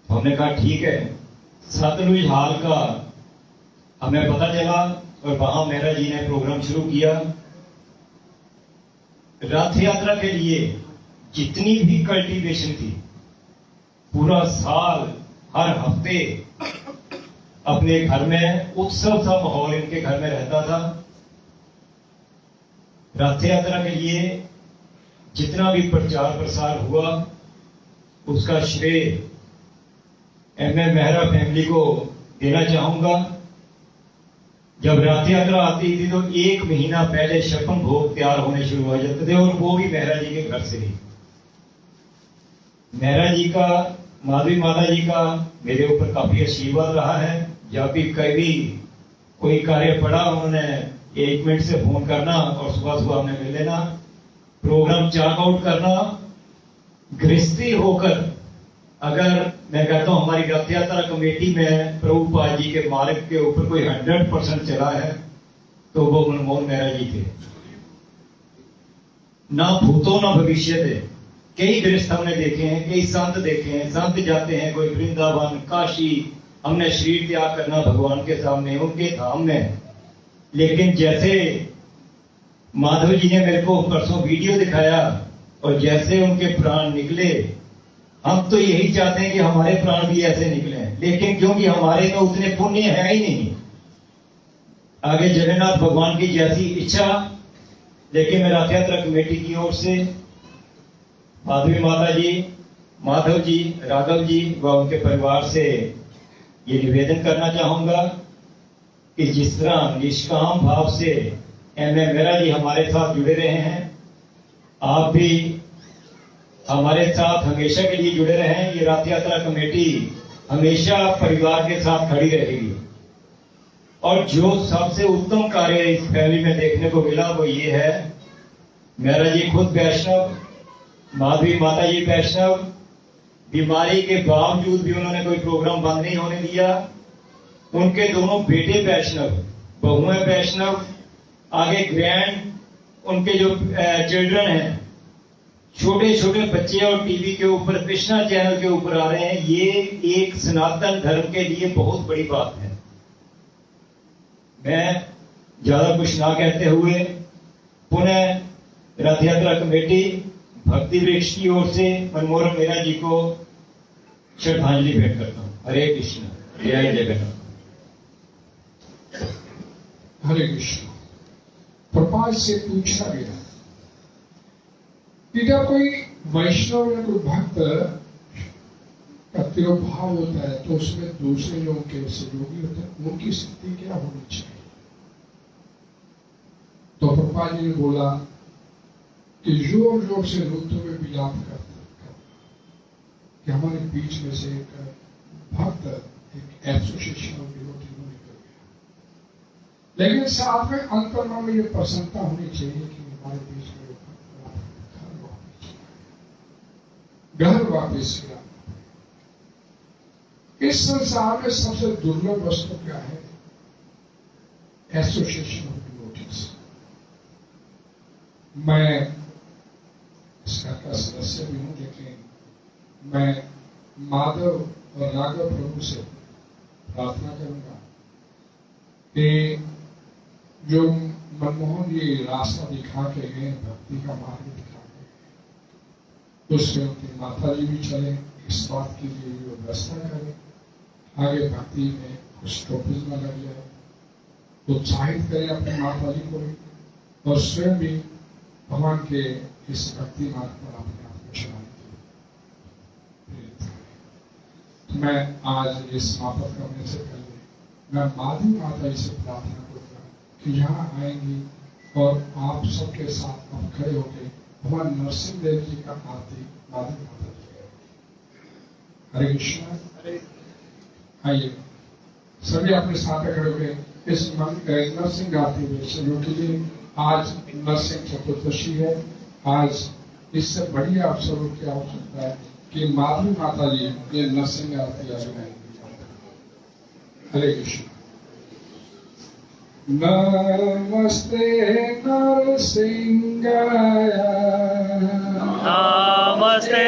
तो हमने कहा ठीक है, सतलुज हाल का हमें पता चला और वहां मेहरा जी ने प्रोग्राम शुरू किया। रथ यात्रा के लिए जितनी भी कल्टीवेशन थी, पूरा साल हर हफ्ते अपने घर में उत्सव सा माहौल इनके घर में रहता था। रथ यात्रा के लिए जितना भी प्रचार प्रसार हुआ उसका श्रेय एम.ए. मेहरा फैमिली को देना चाहूंगा। जब रथ यात्रा आती थी तो 1 महीना पहले छप्पन भोग तैयार होने शुरू हो जाते थे और वो भी मेहरा जी के घर से ही। मेहरा जी का, माधवी माता जी का मेरे ऊपर काफी आशीर्वाद रहा है। जब भी कभी कोई कार्य पड़ा उन्होंने 1 मिनट से फोन करना और सुबह सुबह हमने मिल लेना, प्रोग्राम चेक आउट करना। गृहस्थी होकर अगर मैं कहता हूं हमारी रथ यात्रा कमेटी में प्रभुपाद जी के मार्ग के ऊपर कोई 100% चला है तो वो मनमोहन मेहरा जी थे। ना भूतो ना भविष्य थे। कई गृहस्थ हमने देखे हैं, कई संत देखे हैं, संत जाते हैं कोई वृंदावन, काशी, हमने शरीर त्याग करना भगवान के सामने, उनके धाम में। लेकिन जैसे माधव जी ने मेरे को परसों वीडियो दिखाया और जैसे उनके प्राण निकले, हम तो यही चाहते हैं कि हमारे प्राण भी ऐसे निकले, लेकिन क्योंकि हमारे तो उतने पुण्य है ही नहीं। आगे जगन्नाथ भगवान की जैसी इच्छा। लेकिन मैं रथ यात्रा कमेटी की ओर से माधवी माता जी, माधव जी, राघव जी व उनके परिवार से ये निवेदन करना चाहूंगा कि जिस तरह निष्काम भाव से एम.ए. मेहरा जी हमारे साथ जुड़े रहे हैं, आप भी हमारे साथ हमेशा के लिए जुड़े रहें। ये रथ यात्रा कमेटी हमेशा परिवार के साथ खड़ी रहेगी। और जो सबसे उत्तम कार्य इस फैमिली में देखने को मिला वो ये है, मेहरा जी खुद वैष्णव, माधवी माता जी वैष्णव, बीमारी के बावजूद भी उन्होंने कोई प्रोग्राम बंद नहीं होने दिया। उनके दोनों बेटे वैष्णव, बहुएं वैष्णव, आगे ग्रैंड उनके जो चिल्ड्रन हैं, छोटे छोटे बच्चे और टीवी के ऊपर, कृष्णा चैनल के ऊपर आ रहे हैं। ये एक सनातन धर्म के लिए बहुत बड़ी बात है। मैं ज्यादा कुछ ना कहते हुए पुनः रथ यात्रा कमेटी भक्ति वृक्ष की ओर से मनमोहन मेहरा जी को श्रद्धांजलि भेंट करता हूँ। हरे कृष्ण, जय जगन्नाथ। हरे कृष्ण। प्रपात से पूछा गया कि जब कोई वैष्णव या कोई भक्त का तिरोभाव होता है तो उसमें दूसरे लोगों के सहयोगी होते हैं, उनकी स्थिति क्या होनी चाहिए? तो प्रभुपाद जी ने बोला कि जोर जोर से रोते हुए विलाप करते कि हमारे बीच में से एक भक्त, एक एसोसिएशन ऑफ डिवोटी निकल गया। लेकिन साथ में अंतर्मन में ये प्रसन्नता होनी चाहिए कि हमारे बीच में घर वापिस गया। इस संसार में सबसे दुर्लभ वस्तु क्या है? Association of devotees. मैं इसका का सदस्य भी हूं, लेकिन मैं माधव और राघव प्रभु से प्रार्थना करूंगा कि जो मनमोहन ये रास्ता दिखा के गए, भक्ति का मार्ग दिखा के गए, उससे उनकी माता जी भी चले, इस बात के लिए व्यवस्था करें, आगे भक्ति में कुछ टॉपिक में लग जाए, उत्साहित करें अपनी माता जी को भी, और स्वयं भी भगवान के इस भक्ति मार्ग पर अपने आप को चलाने के लिए प्रेरित करें। मैं आज ये समाप्त करने से पहले मैं माधवी माता जी से प्रार्थना करूंगा कि यहाँ आएंगी और आप सबके साथ अब खड़े होकर भगवान नरसिंह देव जी का आरती माधवी माता जी करेंगे। हरे कृष्ण। आइए सभी अपने साथ खड़े होकर इस नरसिंह गाते हुए शुरू कीजिए। आज नरसिंह चतुर्दशी है। आज इससे बढ़िया अवसरों की आवश्यकता है। कि माधवी माता जी ये नरसिंह आरती आज गाएंगे। हरे कृष्ण। नमस्ते नरसिंहाय, नमस्ते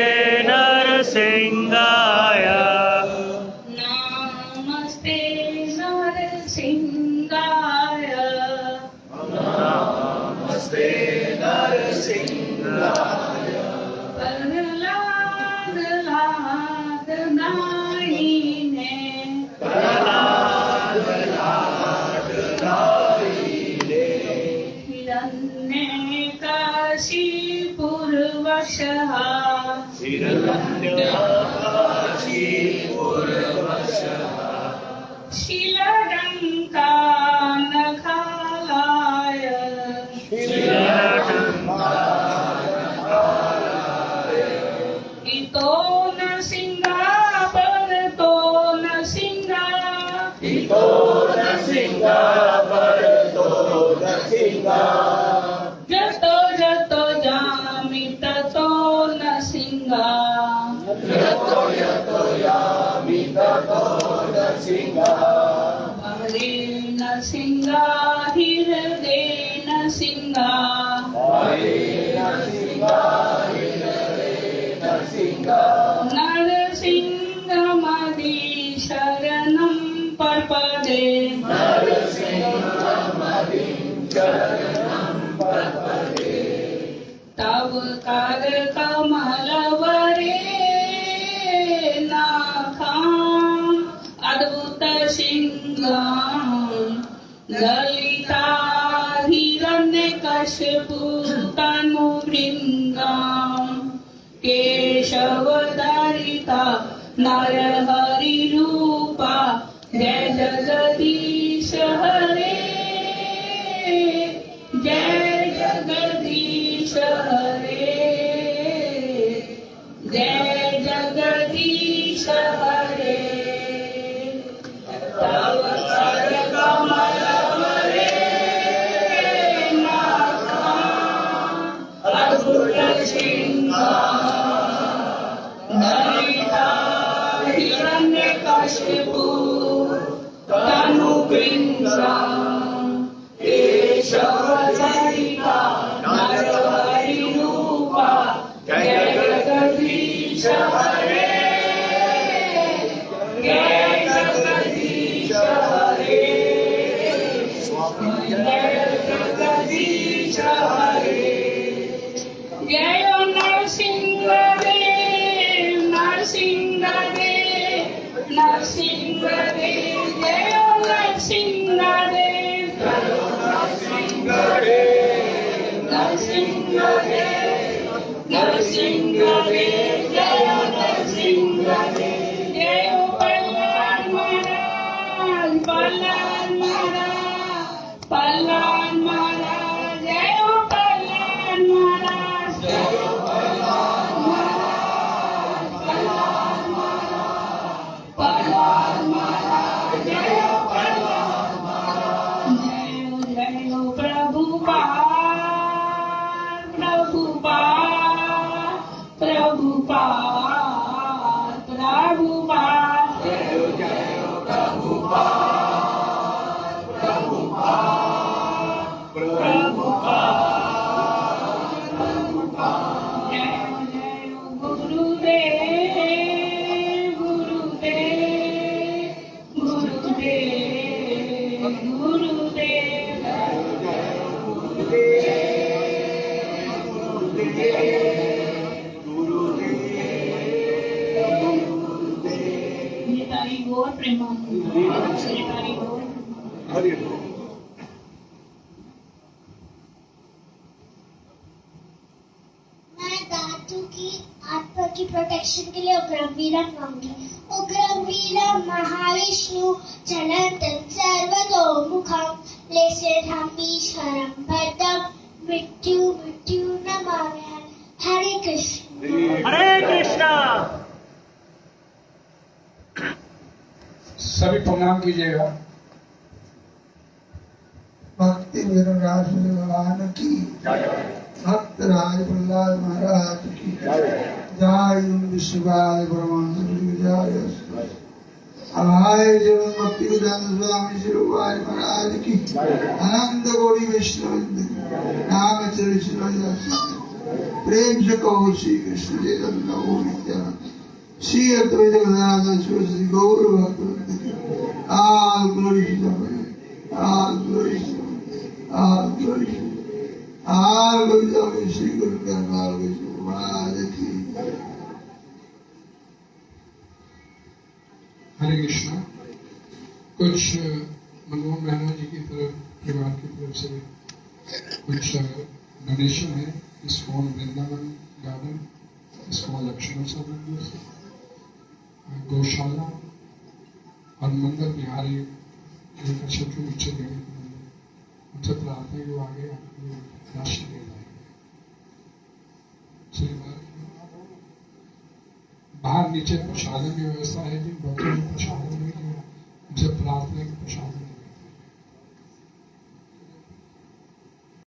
नरसिंहाय, नमस्ते नरसिंहाय, नमस्ते नरसिंहाय, प्रहलाद लाद नाईने, प्रहलाद लाड नाईने, हिरण्यकाशिपुरवशः, हिरण्यकाशिपुरवशः, शिलङ्कानखालाय, इतो नरसिंहा परतो नरसिंहा, इतो नरसिंहा परतो नरसिंहा, जतो जतो जामि ततो नरसिंहा, यतो यतो यामि ततो नरसिंहा, हरे नरसिंहा हृदय नरसिंहा, हरे नरसिंहा हृदय नरसिंहा, नरसिंहमदि शरणं प्रपदे, नरसिंहमदिं शरणं प्रपदे, तव कर कमलवरे नाखां अद्भुत सिंहां, ललिता हिरण्यकशिपु तनुभृङ्गां, केशवधरिता नरहरि रूपा, जय जगदीश हरे, जय जगदीश हरे, जय जगदीश हरे। तव कर कमलवरे नाखां अद्भुत सिंहां, ललिता हिरण्यकशिपु तनुभृङ्गां, केशवधरिता नरहरि रूपा, जय जगदीश हरे, जय जगदीश हरे, जय जगदीश हरे। जय नरसिंहदेव नरसिंहदेव नरसिंहदेव, जय नरसिंहदेव नरसिंहदेव नरसिंहदेव, जय नरसिंहदेव, जय प्रहलाद महाराज प्रहलाद महाराज प्रहलाद महाराज, जय प्रहलाद महाराज, जय प्रहलाद महाराज प्रहलाद महाराज प्रहलाद महाराज, जय प्रहलाद महाराज, जय जय प्रभुपाद प्रभुपाद प्रभुपाद प्रभुपाद, जय जय प्रभुपाद प्रभुपाद प्रभुपाद, जय जय गुरुदेव गुरुदेव गुरुदेव गुरुदेव, निताई गौर प्रेमानंद, निताई गौर। मैं दादू की आत्मा की प्रोटेक्शन के लिए उग्रम वीरम मांगी। उग्रम वीरम महाविष्णु जलंतम सर्वतोमुखम लेसेधामीश्वरम भद्रम मृत्यु मृत्यु नमाम्यहम्। हरे कृष्ण। हरे कृष्णा। सभी प्रणाम कीजिएगा। भक्ति विरराज भगवान की, भक्त राज प्रहलाद महाराज की, जय विश्वकाय परमानंद जय अभाय जीवन भक्ति विधान स्वामी श्री रूपाय महाराज की अनंत कोटि वैष्णव नाम चरित्र प्रेम से कहो श्री कृष्ण चैतन्य प्रभु नित्यानंद श्री अद्वैत गदाधर श्री गौर भक्त all glory to the Lord, all glory to the Lord, all glory to the Lord, all glory to the Lord, Shri Guru Karna, all glory to the Lord की हरे कृष्णा। कुछ मनमोहन मेहरा जी की तरफ परिवार की तरफ से कुछ डोनेशन है इस्कॉन वृंदावन गार्डन, इस्कॉन लक्ष्मण सब मंदिर से, गौशाला और मंदिर बिहारी सबके नीचे देने के लिए उनसे प्रार्थना जो आगे राशि दे जाएगी। बाहर नीचे प्रसादन की व्यवस्था है, जिन भक्तों को प्रसादन नहीं किया उनसे प्रार्थना की प्रसादन